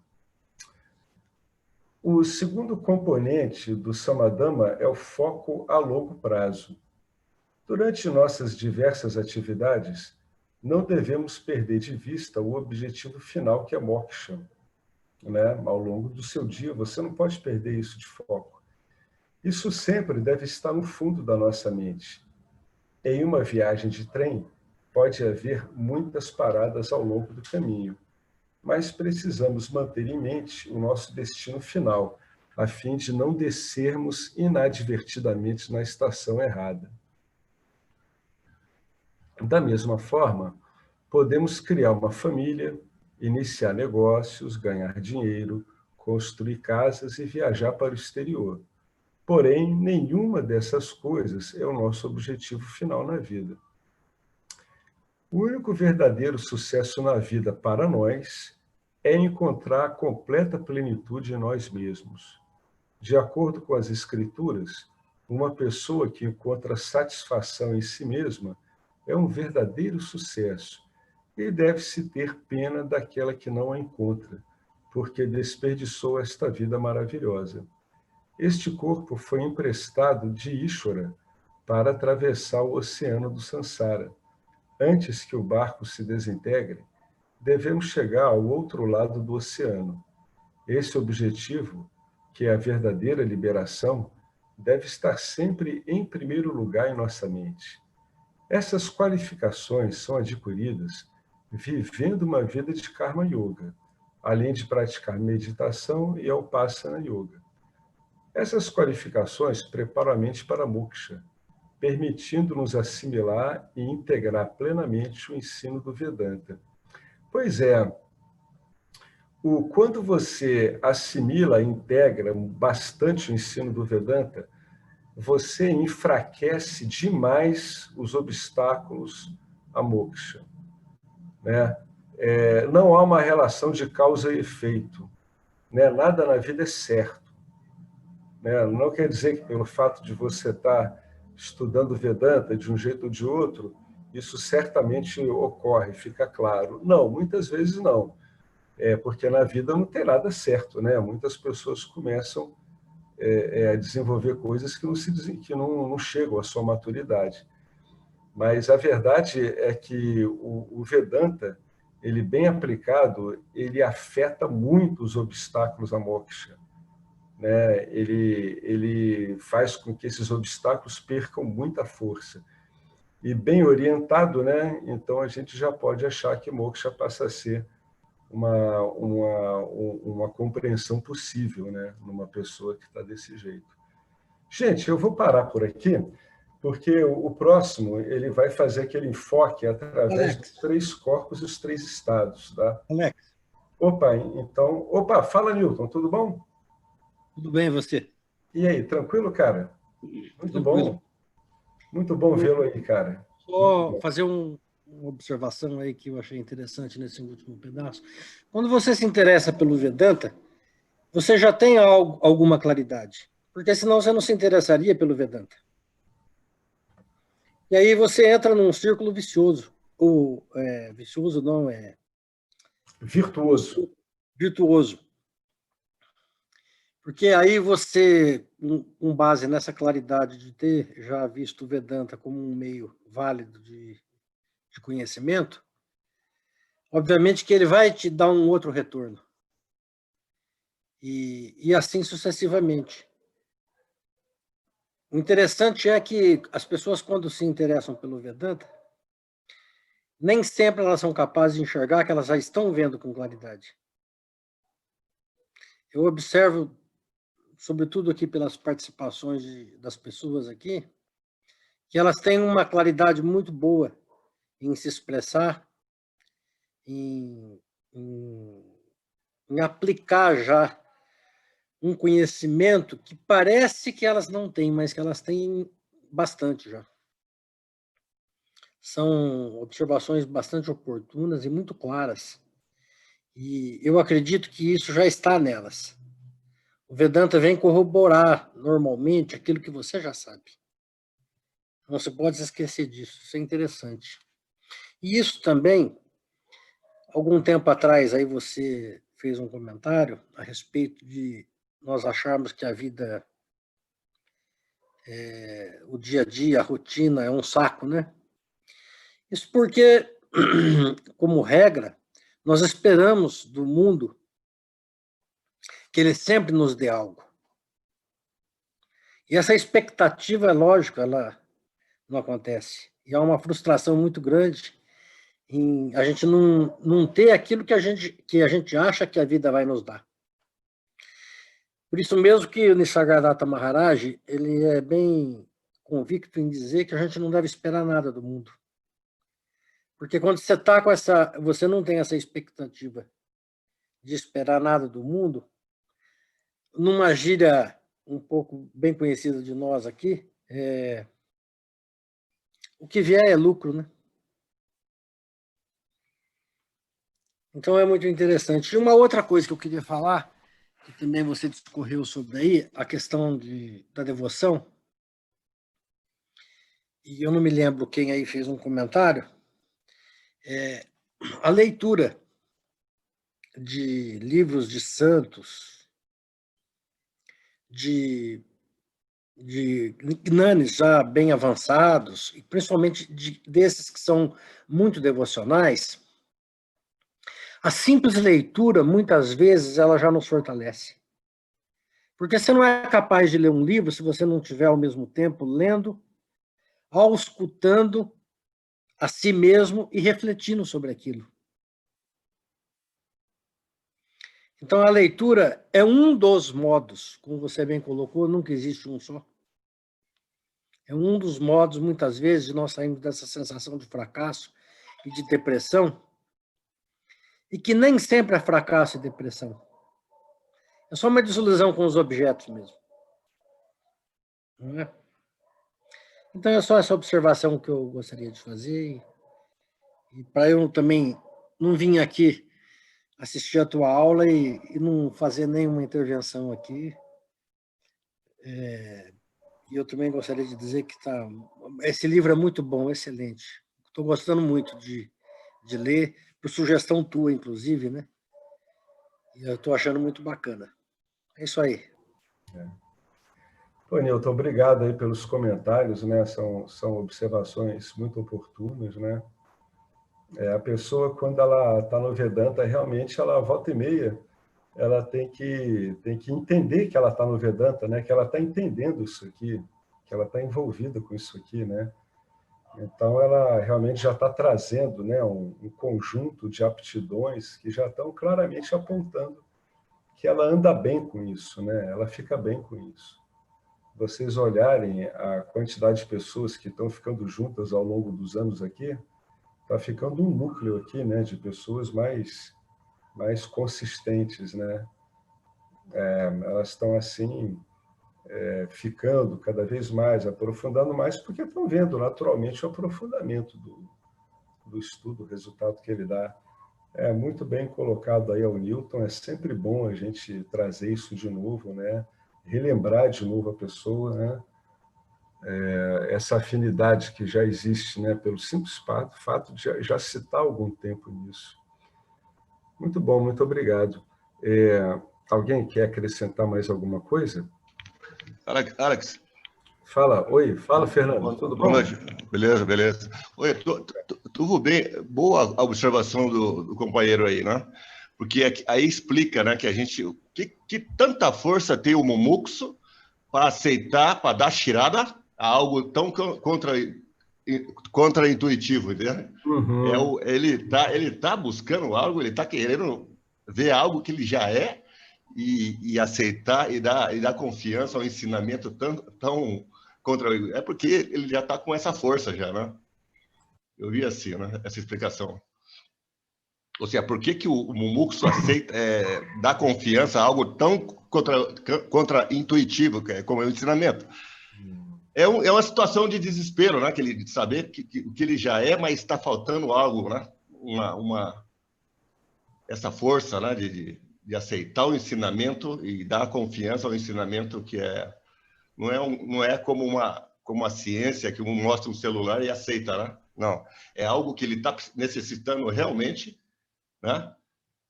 O segundo componente do Samadhamma é o foco a longo prazo. Durante nossas diversas atividades, não devemos perder de vista o objetivo final, que é moksha. Né? Ao longo do seu dia, você não pode perder isso de foco. Isso sempre deve estar no fundo da nossa mente. Em uma viagem de trem, pode haver muitas paradas ao longo do caminho, mas precisamos manter em mente o nosso destino final, a fim de não descermos inadvertidamente na estação errada. Da mesma forma, podemos criar uma família, iniciar negócios, ganhar dinheiro, construir casas e viajar para o exterior. Porém, nenhuma dessas coisas é o nosso objetivo final na vida. O único verdadeiro sucesso na vida para nós é encontrar a completa plenitude em nós mesmos. De acordo com as Escrituras, uma pessoa que encontra satisfação em si mesma é um verdadeiro sucesso e deve-se ter pena daquela que não a encontra, porque desperdiçou esta vida maravilhosa. Este corpo foi emprestado de Ishvara para atravessar o oceano do Sansara. Antes que o barco se desintegre, devemos chegar ao outro lado do oceano. Esse objetivo, que é a verdadeira liberação, deve estar sempre em primeiro lugar em nossa mente. Essas qualificações são adquiridas vivendo uma vida de Karma Yoga, além de praticar meditação e Upasana Yoga. Essas qualificações preparam a mente para Moksha, permitindo-nos assimilar e integrar plenamente o ensino do Vedanta. Pois é, quando você assimila e integra bastante o ensino do Vedanta, você enfraquece demais os obstáculos a moksha. Né? Não há uma relação de causa e efeito. Né? Nada na vida é certo. Né? Não quer dizer que pelo fato de você estar estudando Vedanta de um jeito ou de outro, isso certamente ocorre, fica claro. Não, muitas vezes não. Porque na vida não tem nada certo. Né? Muitas pessoas começam a desenvolver coisas que não chegam à sua maturidade. Mas a verdade é que o Vedanta ele bem aplicado, ele afeta muito os obstáculos à moksha, né? Ele faz com que esses obstáculos percam muita força. E bem orientado, né? Então a gente já pode achar que moksha passa a ser uma compreensão possível, né? Numa pessoa que está desse jeito. Gente, eu vou parar por aqui, porque o próximo ele vai fazer aquele enfoque através dos 3 corpos e os 3 estados. Tá? Alex. Opa, então... Opa, fala, Newton, tudo bom? Tudo bem, você? E aí, tranquilo, cara? Muito tranquilo. Bom. Muito bom vê-lo aí, cara. Só fazer uma observação aí que eu achei interessante nesse último pedaço. Quando você se interessa pelo Vedanta, você já tem alguma claridade, porque senão você não se interessaria pelo Vedanta. E aí você entra num círculo vicioso, ou vicioso não, é... Virtuoso. Virtuoso. Porque aí você, com base nessa claridade de ter já visto o Vedanta como um meio válido de conhecimento, obviamente que ele vai te dar um outro retorno. E assim sucessivamente. O interessante é que as pessoas, quando se interessam pelo Vedanta, nem sempre elas são capazes de enxergar que elas já estão vendo com claridade. Eu observo, sobretudo aqui pelas participações das pessoas aqui, que elas têm uma claridade muito boa em se expressar, em aplicar já um conhecimento que parece que elas não têm, mas que elas têm bastante já. São observações bastante oportunas e muito claras. E eu acredito que isso já está nelas. O Vedanta vem corroborar, normalmente, aquilo que você já sabe. Não se pode esquecer disso, isso é interessante. E isso também, algum tempo atrás, aí você fez um comentário a respeito de nós acharmos que a vida, o dia a dia, a rotina é um saco, né? Isso porque, como regra, nós esperamos do mundo que ele sempre nos dê algo. E essa expectativa, é lógico, ela não acontece. E há uma frustração muito grande em a gente não ter aquilo que a gente acha que a vida vai nos dar. Por isso mesmo que o Nisargadatta Maharaj, ele é bem convicto em dizer que a gente não deve esperar nada do mundo. Porque quando você está com você não tem essa expectativa de esperar nada do mundo, numa gíria um pouco bem conhecida de nós aqui, o que vier é lucro, né? Então é muito interessante. E uma outra coisa que eu queria falar, que também você discorreu sobre aí, a questão da devoção, e eu não me lembro quem aí fez um comentário, a leitura de livros de santos, de gnanis já bem avançados, e principalmente desses que são muito devocionais, a simples leitura, muitas vezes, ela já nos fortalece. Porque você não é capaz de ler um livro se você não estiver, ao mesmo tempo, lendo, auscultando a si mesmo e refletindo sobre aquilo. Então, a leitura é um dos modos, como você bem colocou, nunca existe um só. É um dos modos, muitas vezes, de nós sairmos dessa sensação de fracasso e de depressão, e que nem sempre é fracasso e depressão. É só uma desilusão com os objetos mesmo. Não é? Então, é só essa observação que eu gostaria de fazer. E para eu também não vir aqui assistir a tua aula e não fazer nenhuma intervenção aqui. E eu também gostaria de dizer que esse livro é muito bom, excelente. Estou gostando muito de ler, por sugestão tua, inclusive, né? E eu estou achando muito bacana. É isso aí. Pô, Nilton, obrigado aí pelos comentários, né? São observações muito oportunas, né? A pessoa, quando ela está no Vedanta, realmente, ela volta e meia, ela tem que entender que ela está no Vedanta, né? Que ela está entendendo isso aqui, que ela está envolvida com isso aqui, né? Então, ela realmente já está trazendo, né, um conjunto de aptidões que já estão claramente apontando que ela anda bem com isso, né? Ela fica bem com isso. Vocês olharem a quantidade de pessoas que estão ficando juntas ao longo dos anos aqui, está ficando um núcleo aqui, né, de pessoas mais consistentes, né? Elas estão assim, ficando cada vez mais, aprofundando mais, porque estão vendo naturalmente o aprofundamento do estudo, o resultado que ele dá. É muito bem colocado aí ao Newton, é sempre bom a gente trazer isso de novo, né? Relembrar de novo a pessoa, né? Essa afinidade que já existe, né? Pelo simples fato de já se estar algum tempo nisso. Muito bom, muito obrigado. Alguém quer acrescentar mais alguma coisa? Alex. Fala, oi, fala, Fernando, tudo bom? Beleza. Oi, tudo bem, boa a observação do companheiro aí, né? Porque aí explica, né, que a gente, que tanta força tem o mumuxo para aceitar, para dar tirada a algo tão contra-intuitivo, entendeu? Uhum. Ele tá buscando algo, ele tá querendo ver algo que ele já é e aceitar e dar confiança ao ensinamento tão contra. É porque ele já está com essa força já, né? Eu vi assim, né? Essa explicação. Ou seja, por que o mumuxo aceita, dá confiança a algo tão contra-intuitivo, como é o ensinamento? É uma situação de desespero, né? De saber que ele já é, mas está faltando algo, né? Essa força, né? De aceitar o ensinamento e dar confiança ao ensinamento que não é como uma ciência que mostra um celular e aceita, né? Não, é algo que ele está necessitando realmente, né?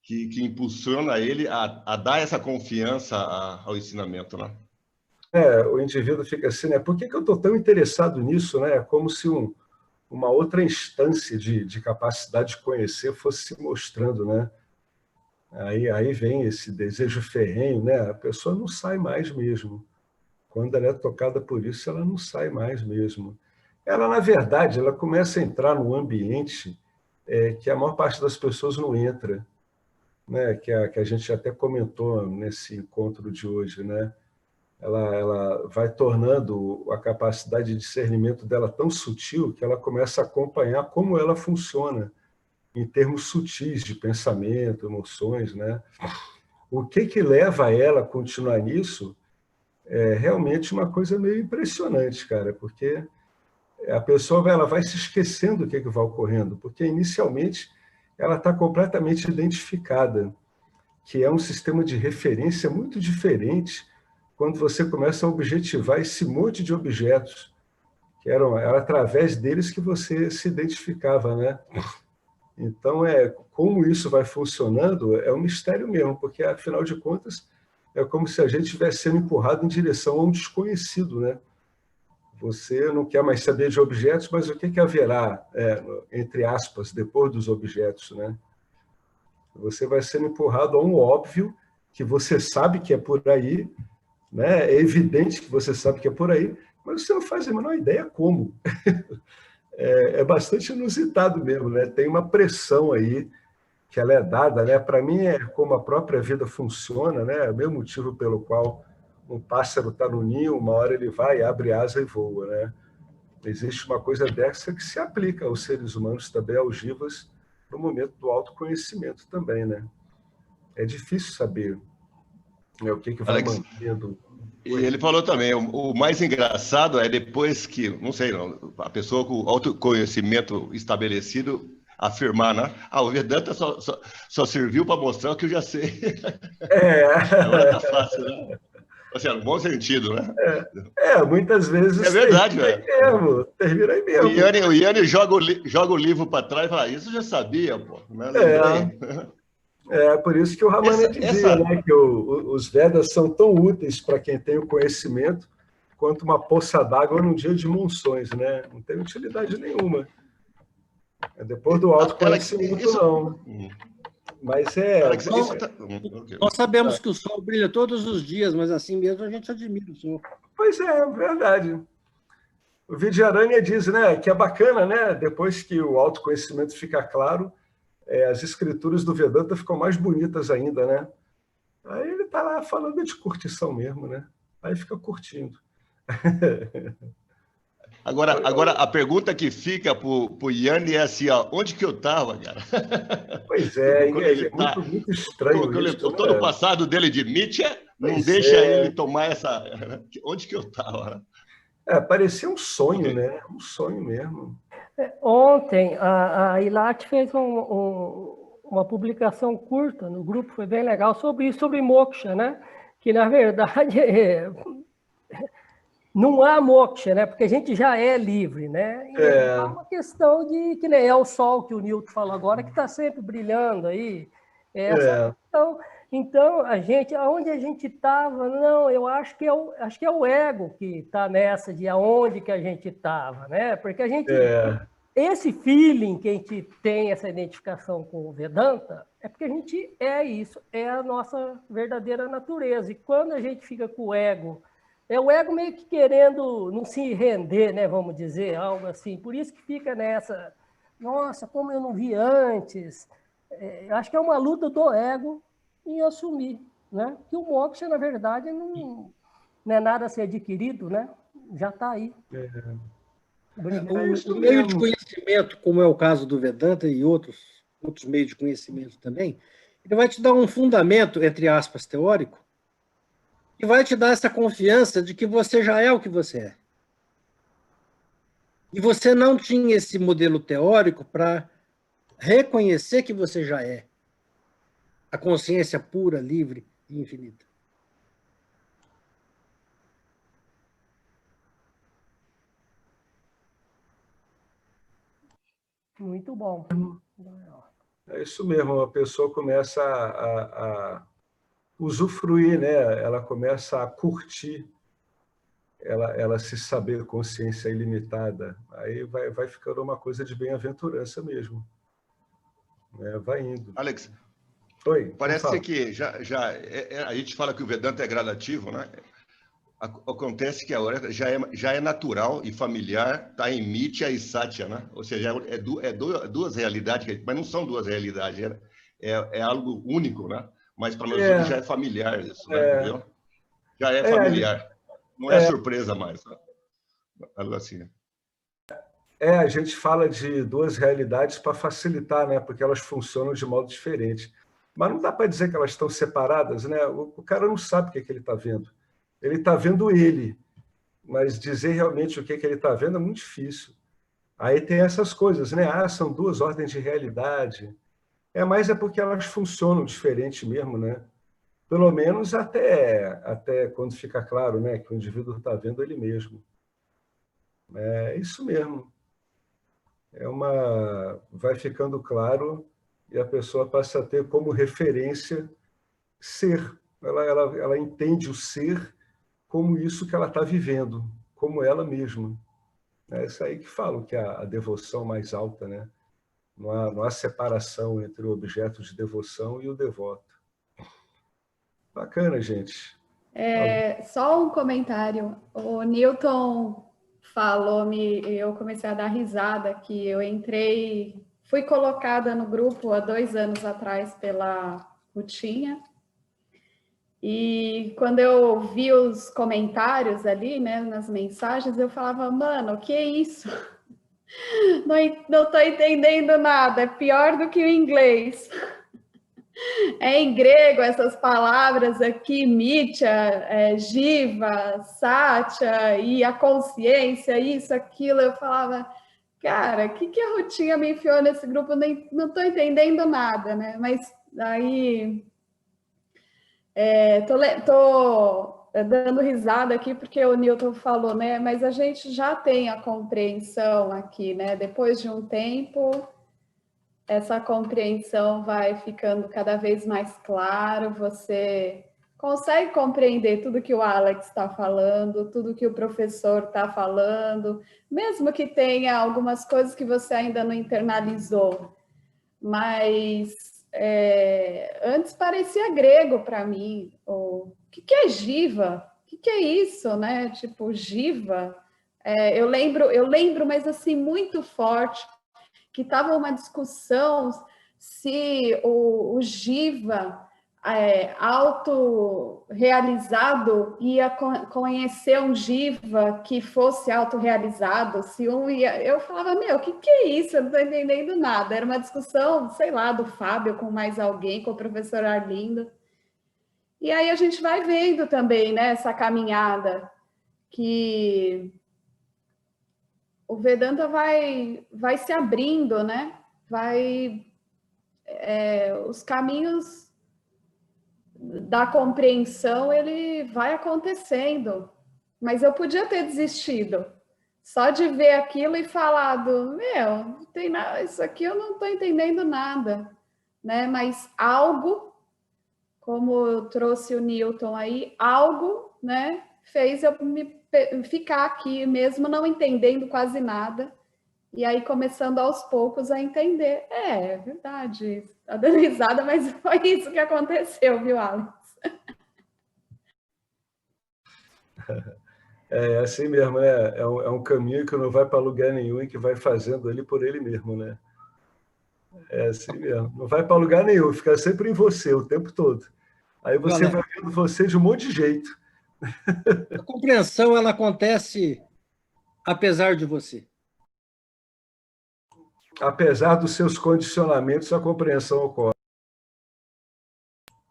Que impulsiona ele a dar essa confiança ao ensinamento, né? O indivíduo fica assim, né? Por que eu estou tão interessado nisso, né? É como se uma outra instância de capacidade de conhecer fosse se mostrando, né? Aí vem esse desejo ferrenho, né? A pessoa não sai mais mesmo. Quando ela é tocada por isso, ela não sai mais mesmo. Ela, na verdade, ela começa a entrar num ambiente que a maior parte das pessoas não entra, né? Que a gente até comentou nesse encontro de hoje, né? Ela vai tornando a capacidade de discernimento dela tão sutil que ela começa a acompanhar como ela funciona em termos sutis de pensamento, emoções, né? O que leva ela a continuar nisso é realmente uma coisa meio impressionante, cara, porque a pessoa ela vai se esquecendo do que vai ocorrendo, porque inicialmente ela está completamente identificada, que é um sistema de referência muito diferente quando você começa a objetivar esse monte de objetos, que era através deles que você se identificava, né? Então, como isso vai funcionando é um mistério mesmo, porque, afinal de contas, é como se a gente estivesse sendo empurrado em direção a um desconhecido, né? Você não quer mais saber de objetos, mas o que haverá, entre aspas, depois dos objetos, né? Você vai sendo empurrado a um óbvio que você sabe que é por aí, né? É evidente que você sabe que é por aí, mas você não faz a menor ideia como. É bastante inusitado mesmo, né? Tem uma pressão aí que ela é dada, né? Para mim é como a própria vida funciona, né? É o mesmo motivo pelo qual um pássaro está no ninho, uma hora ele vai, abre asa e voa, né? Existe uma coisa dessa que se aplica aos seres humanos também, algivas, no momento do autoconhecimento também, né? É difícil saber, né, o que vai Alex, mantendo. e ele falou também, o mais engraçado é depois que, não sei, a pessoa com autoconhecimento estabelecido afirmar, né? O Vedanta só serviu para mostrar o que eu já sei. Agora tá fácil, né? Assim, no bom sentido, né? Muitas vezes é verdade, velho. Termina aí mesmo. O Yanni joga o livro para trás e fala, isso eu já sabia, pô. Né? Lembrei. Por isso que o Ramana dizia, né, que os Vedas são tão úteis para quem tem o conhecimento quanto uma poça d'água num dia de monções, né? Não tem utilidade nenhuma. Depois do autoconhecimento, não. Mas Alex, Nós sabemos que o sol brilha todos os dias, mas assim mesmo a gente admira o sol. Pois é, verdade. O Vidyaranya diz, né, que é bacana, né, depois que o autoconhecimento fica claro, as escrituras do Vedanta ficam mais bonitas ainda, né? Aí ele está lá falando de curtição mesmo, né? Aí fica curtindo. Agora a pergunta que fica para o Yanni é assim, ó, onde que eu estava, cara? Pois é, Quando ele muito estranho isso. Todo o passado dele de Nietzsche não deixa ele tomar essa... Onde que eu estava? Parecia um sonho, né? Um sonho mesmo. Ontem, a Ilat fez uma publicação curta no grupo, foi bem legal, sobre isso, sobre moksha, né? Que, na verdade, não há moksha, né? Porque a gente já é livre, né? E é uma questão de que nem é o sol que o Newton falou agora, que está sempre brilhando aí. Essa questão. Então, aonde a gente estava, não, eu acho que é o ego que está nessa de aonde que a gente estava, né? Porque a gente, esse feeling que a gente tem, essa identificação com o Vedanta, é porque a gente é isso, é a nossa verdadeira natureza. E quando a gente fica com o ego meio que querendo não se render, né? Vamos dizer, algo assim. Por isso que fica nessa, nossa, como eu não vi antes. Eu acho que é uma luta do ego em assumir, né? Que o moksha, na verdade, não é nada a ser adquirido, né? Já está aí. O meio de conhecimento, como é o caso do Vedanta e outros meios de conhecimento também, ele vai te dar um fundamento, entre aspas, teórico, e vai te dar essa confiança de que você já é o que você é. E você não tinha esse modelo teórico para reconhecer que você já é a consciência pura, livre e infinita. Muito bom. É isso mesmo, a pessoa começa a usufruir, né? Ela começa a curtir, ela se saber consciência ilimitada. Aí vai ficando uma coisa de bem-aventurança mesmo. Vai indo. Alex, Oi, parece que a gente fala que o Vedanta é gradativo, né? Acontece que agora já é natural e familiar estar em Mithya e Satya, né? Ou seja, duas realidades, mas não são duas realidades, é algo único, né? Mas para nós outros já é familiar isso, né? Entendeu? Já é familiar. Não é surpresa mais. Né? Algo assim. A gente fala de duas realidades para facilitar, né? Porque elas funcionam de modo diferente. Mas não dá para dizer que elas estão separadas, né? O cara não sabe o que ele está vendo. Ele está vendo ele, mas dizer realmente o que ele está vendo é muito difícil. Aí tem essas coisas, né? São duas ordens de realidade. Mas é porque elas funcionam diferente mesmo, né? Pelo menos até quando fica claro, né, que o indivíduo está vendo ele mesmo. É isso mesmo. Vai ficando claro e a pessoa passa a ter como referência ser. Ela entende o ser como isso que ela está vivendo, como ela mesma. É isso aí que falam que a devoção mais alta, né? Não há separação entre o objeto de devoção e o devoto. Bacana, gente. Só um comentário. O Newton falou, eu comecei a dar risada, que eu fui colocada no grupo há 2 anos atrás pela Rutinha, e quando eu vi os comentários ali, né, nas mensagens, eu falava, mano, o que é isso? Não estou entendendo nada, é pior do que o inglês. É em grego essas palavras aqui, Mithya, Jiva, Satya e a consciência, isso, aquilo. Eu falava, cara, o que a Rutinha me enfiou nesse grupo? Eu não estou entendendo nada, né? Mas aí tô dando risada aqui porque o Newton falou, né? Mas a gente já tem a compreensão aqui, né? Depois de um tempo, essa compreensão vai ficando cada vez mais claro, você consegue compreender tudo que o Alex está falando, tudo que o professor está falando, mesmo que tenha algumas coisas que você ainda não internalizou. Mas antes parecia grego para mim. O que é Jiva? O que é isso, né? Tipo, Jiva. Eu lembro, mas assim, muito forte, que estava uma discussão se o Jiva autorrealizado ia conhecer um Jiva que fosse autorrealizado, se um ia... Eu falava, meu, o que é isso? Eu não estou entendendo nada. Era uma discussão, sei lá, do Fábio com mais alguém, com o professor Arlindo. E aí a gente vai vendo também, né, essa caminhada, que o Vedanta vai se abrindo, né? Os caminhos da compreensão, ele vai acontecendo. Mas eu podia ter desistido. Só de ver aquilo e falado, meu, não tem nada, isso aqui eu não estou entendendo nada. Né? Mas algo, como eu trouxe o Newton aí, algo, né, fez eu ficar aqui, mesmo não entendendo quase nada. E aí, começando aos poucos a entender. É verdade, está dando risada, mas foi isso que aconteceu, viu, Alex? É assim mesmo, né? É um caminho que não vai para lugar nenhum e que vai fazendo ele por ele mesmo, né? É assim mesmo. Não vai para lugar nenhum, fica sempre em você o tempo todo. Aí você vai vendo você de um monte de jeito. A compreensão, ela acontece apesar de você. Apesar dos seus condicionamentos, a compreensão ocorre.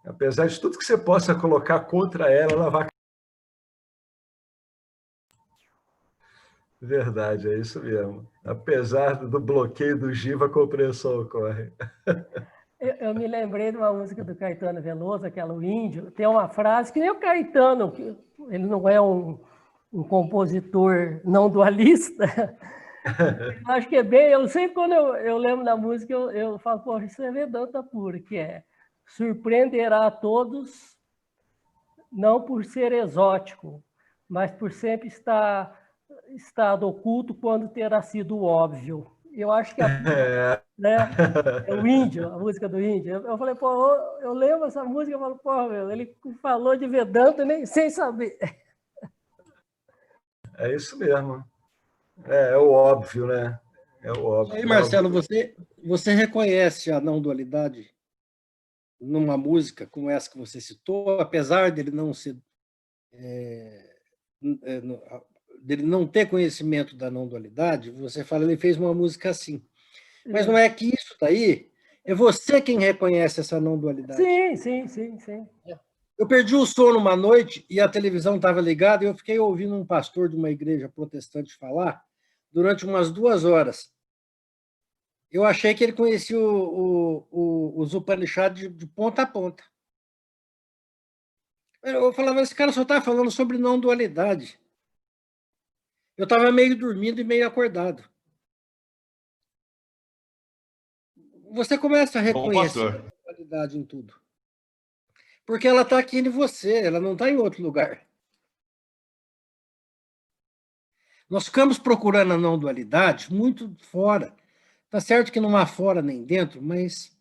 Apesar de tudo que você possa colocar contra ela, ela vai... Verdade, é isso mesmo. Apesar do bloqueio do Jiva, a compreensão ocorre. Eu me lembrei de uma música do Caetano Veloso, aquela O Índio. Tem uma frase que nem o Caetano, que ele não é um compositor não dualista. Eu acho que é bem... Eu sempre, quando eu lembro da música, eu falo, poxa, isso é Vedanta puro, que é: surpreenderá a todos, não por ser exótico, mas por sempre estar estado oculto quando terá sido óbvio. Eu acho que né, é o Índio, a música do Índio. Eu falei, pô, eu lembro essa música, eu falo, pô, meu, ele falou de Vedanta nem sem saber. É isso mesmo. É o óbvio, né? É o óbvio. E aí, Marcelo, você reconhece a não dualidade numa música como essa que você citou, apesar dele não ser dele não ter conhecimento da não dualidade? Você fala, ele fez uma música assim. Mas não é que isso daí é você quem reconhece essa não dualidade. Sim. Eu perdi o sono uma noite e a televisão estava ligada e eu fiquei ouvindo um pastor de uma igreja protestante falar durante umas 2 horas. Eu achei que ele conhecia os Upanishads de ponta a ponta. Eu falava, esse cara só está falando sobre não dualidade. Eu estava meio dormindo e meio acordado. Você começa a reconhecer a dualidade em tudo. Porque ela está aqui em você, ela não está em outro lugar. Nós ficamos procurando a não dualidade muito fora. Está certo que não há fora nem dentro, mas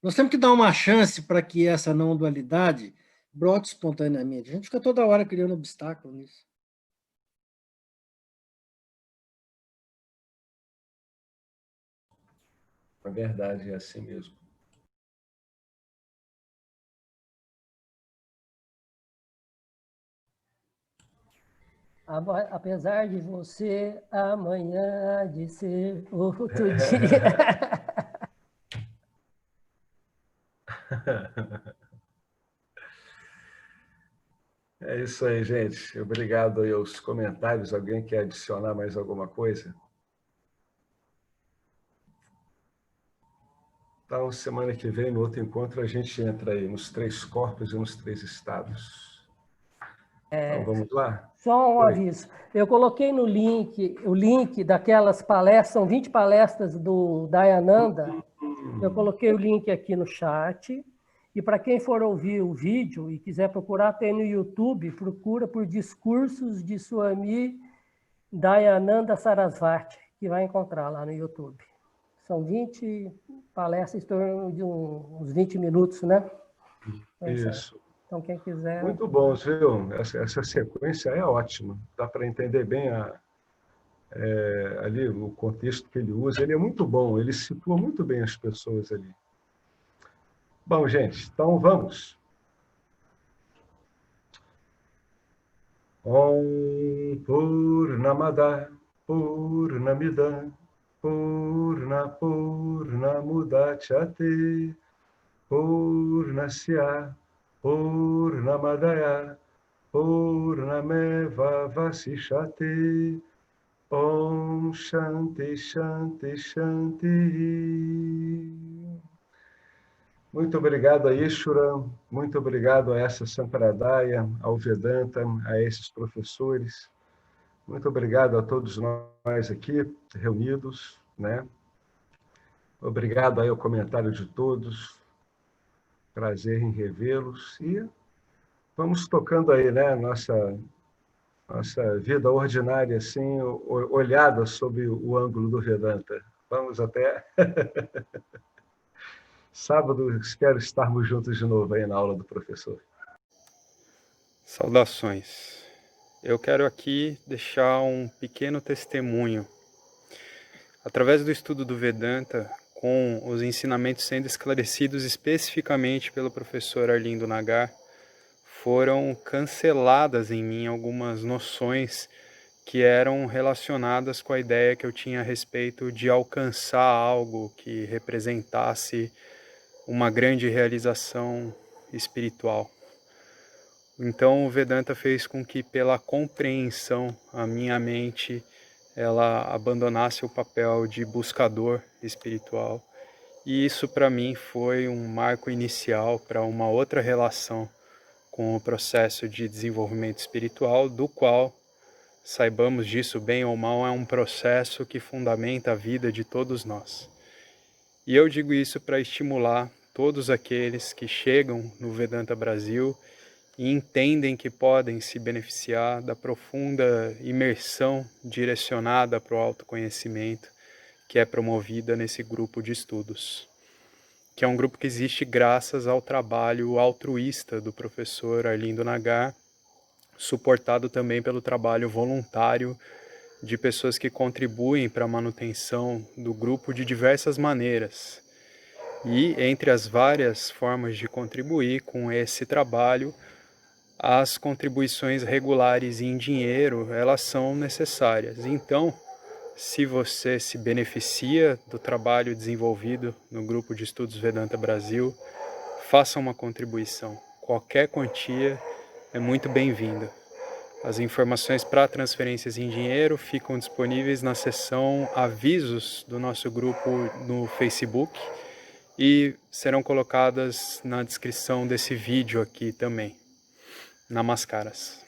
nós temos que dar uma chance para que essa não dualidade brote espontaneamente. A gente fica toda hora criando obstáculo nisso. É verdade, é assim mesmo. Apesar de você, amanhã há de ser outro dia. É isso aí, gente. Obrigado aí aos comentários. Alguém quer adicionar mais alguma coisa? Então, semana que vem, no outro encontro, a gente entra aí nos 3 corpos e nos 3 estados. Então, vamos lá? Só um aviso. Eu coloquei no link, o link daquelas palestras, são 20 palestras do Dayananda. Eu coloquei o link aqui no chat. E para quem for ouvir o vídeo e quiser procurar, tem no YouTube, procura por Discursos de Swami Dayananda Sarasvati, que vai encontrar lá no YouTube. São 20 palestras, em torno de uns 20 minutos, né? Isso. Então, quem quiser... Muito bom, viu? Essa sequência é ótima. Dá para entender bem ali o contexto que ele usa. Ele é muito bom, ele situa muito bem as pessoas ali. Bom, gente, então vamos. Om Purnamada Purnamidam Purnamudachyate Purnasya Purnamadaya Purnameva Vasishate Om Shanti Shanti Shanti. Muito obrigado a Ishvara, muito obrigado a essa Sampradaya, ao Vedanta, a esses professores. Muito obrigado a todos nós aqui reunidos, né? Obrigado aí ao comentário de todos. Prazer em revê-los e vamos tocando aí, né? Nossa vida ordinária, assim, olhada sob o ângulo do Vedanta. Vamos até sábado, espero estarmos juntos de novo aí na aula do professor. Saudações. Eu quero aqui deixar um pequeno testemunho. Através do estudo do Vedanta, com os ensinamentos sendo esclarecidos especificamente pelo professor Arlindo Nagar, foram canceladas em mim algumas noções que eram relacionadas com a ideia que eu tinha a respeito de alcançar algo que representasse uma grande realização espiritual. Então o Vedanta fez com que, pela compreensão, a minha mente ela abandonasse o papel de buscador espiritual. E isso para mim foi um marco inicial para uma outra relação com o processo de desenvolvimento espiritual, do qual, saibamos disso bem ou mal, é um processo que fundamenta a vida de todos nós. E eu digo isso para estimular todos aqueles que chegam no Vedanta Brasil e entendem que podem se beneficiar da profunda imersão direcionada para o autoconhecimento que é promovida nesse grupo de estudos, que é um grupo que existe graças ao trabalho altruísta do professor Arlindo Nagar, suportado também pelo trabalho voluntário de pessoas que contribuem para a manutenção do grupo de diversas maneiras. E entre as várias formas de contribuir com esse trabalho, as contribuições regulares em dinheiro, elas são necessárias. Então, se você se beneficia do trabalho desenvolvido no Grupo de Estudos Vedanta Brasil, faça uma contribuição. Qualquer quantia é muito bem-vinda. As informações para transferências em dinheiro ficam disponíveis na seção Avisos do nosso grupo no Facebook e serão colocadas na descrição desse vídeo aqui também. Namaskaras.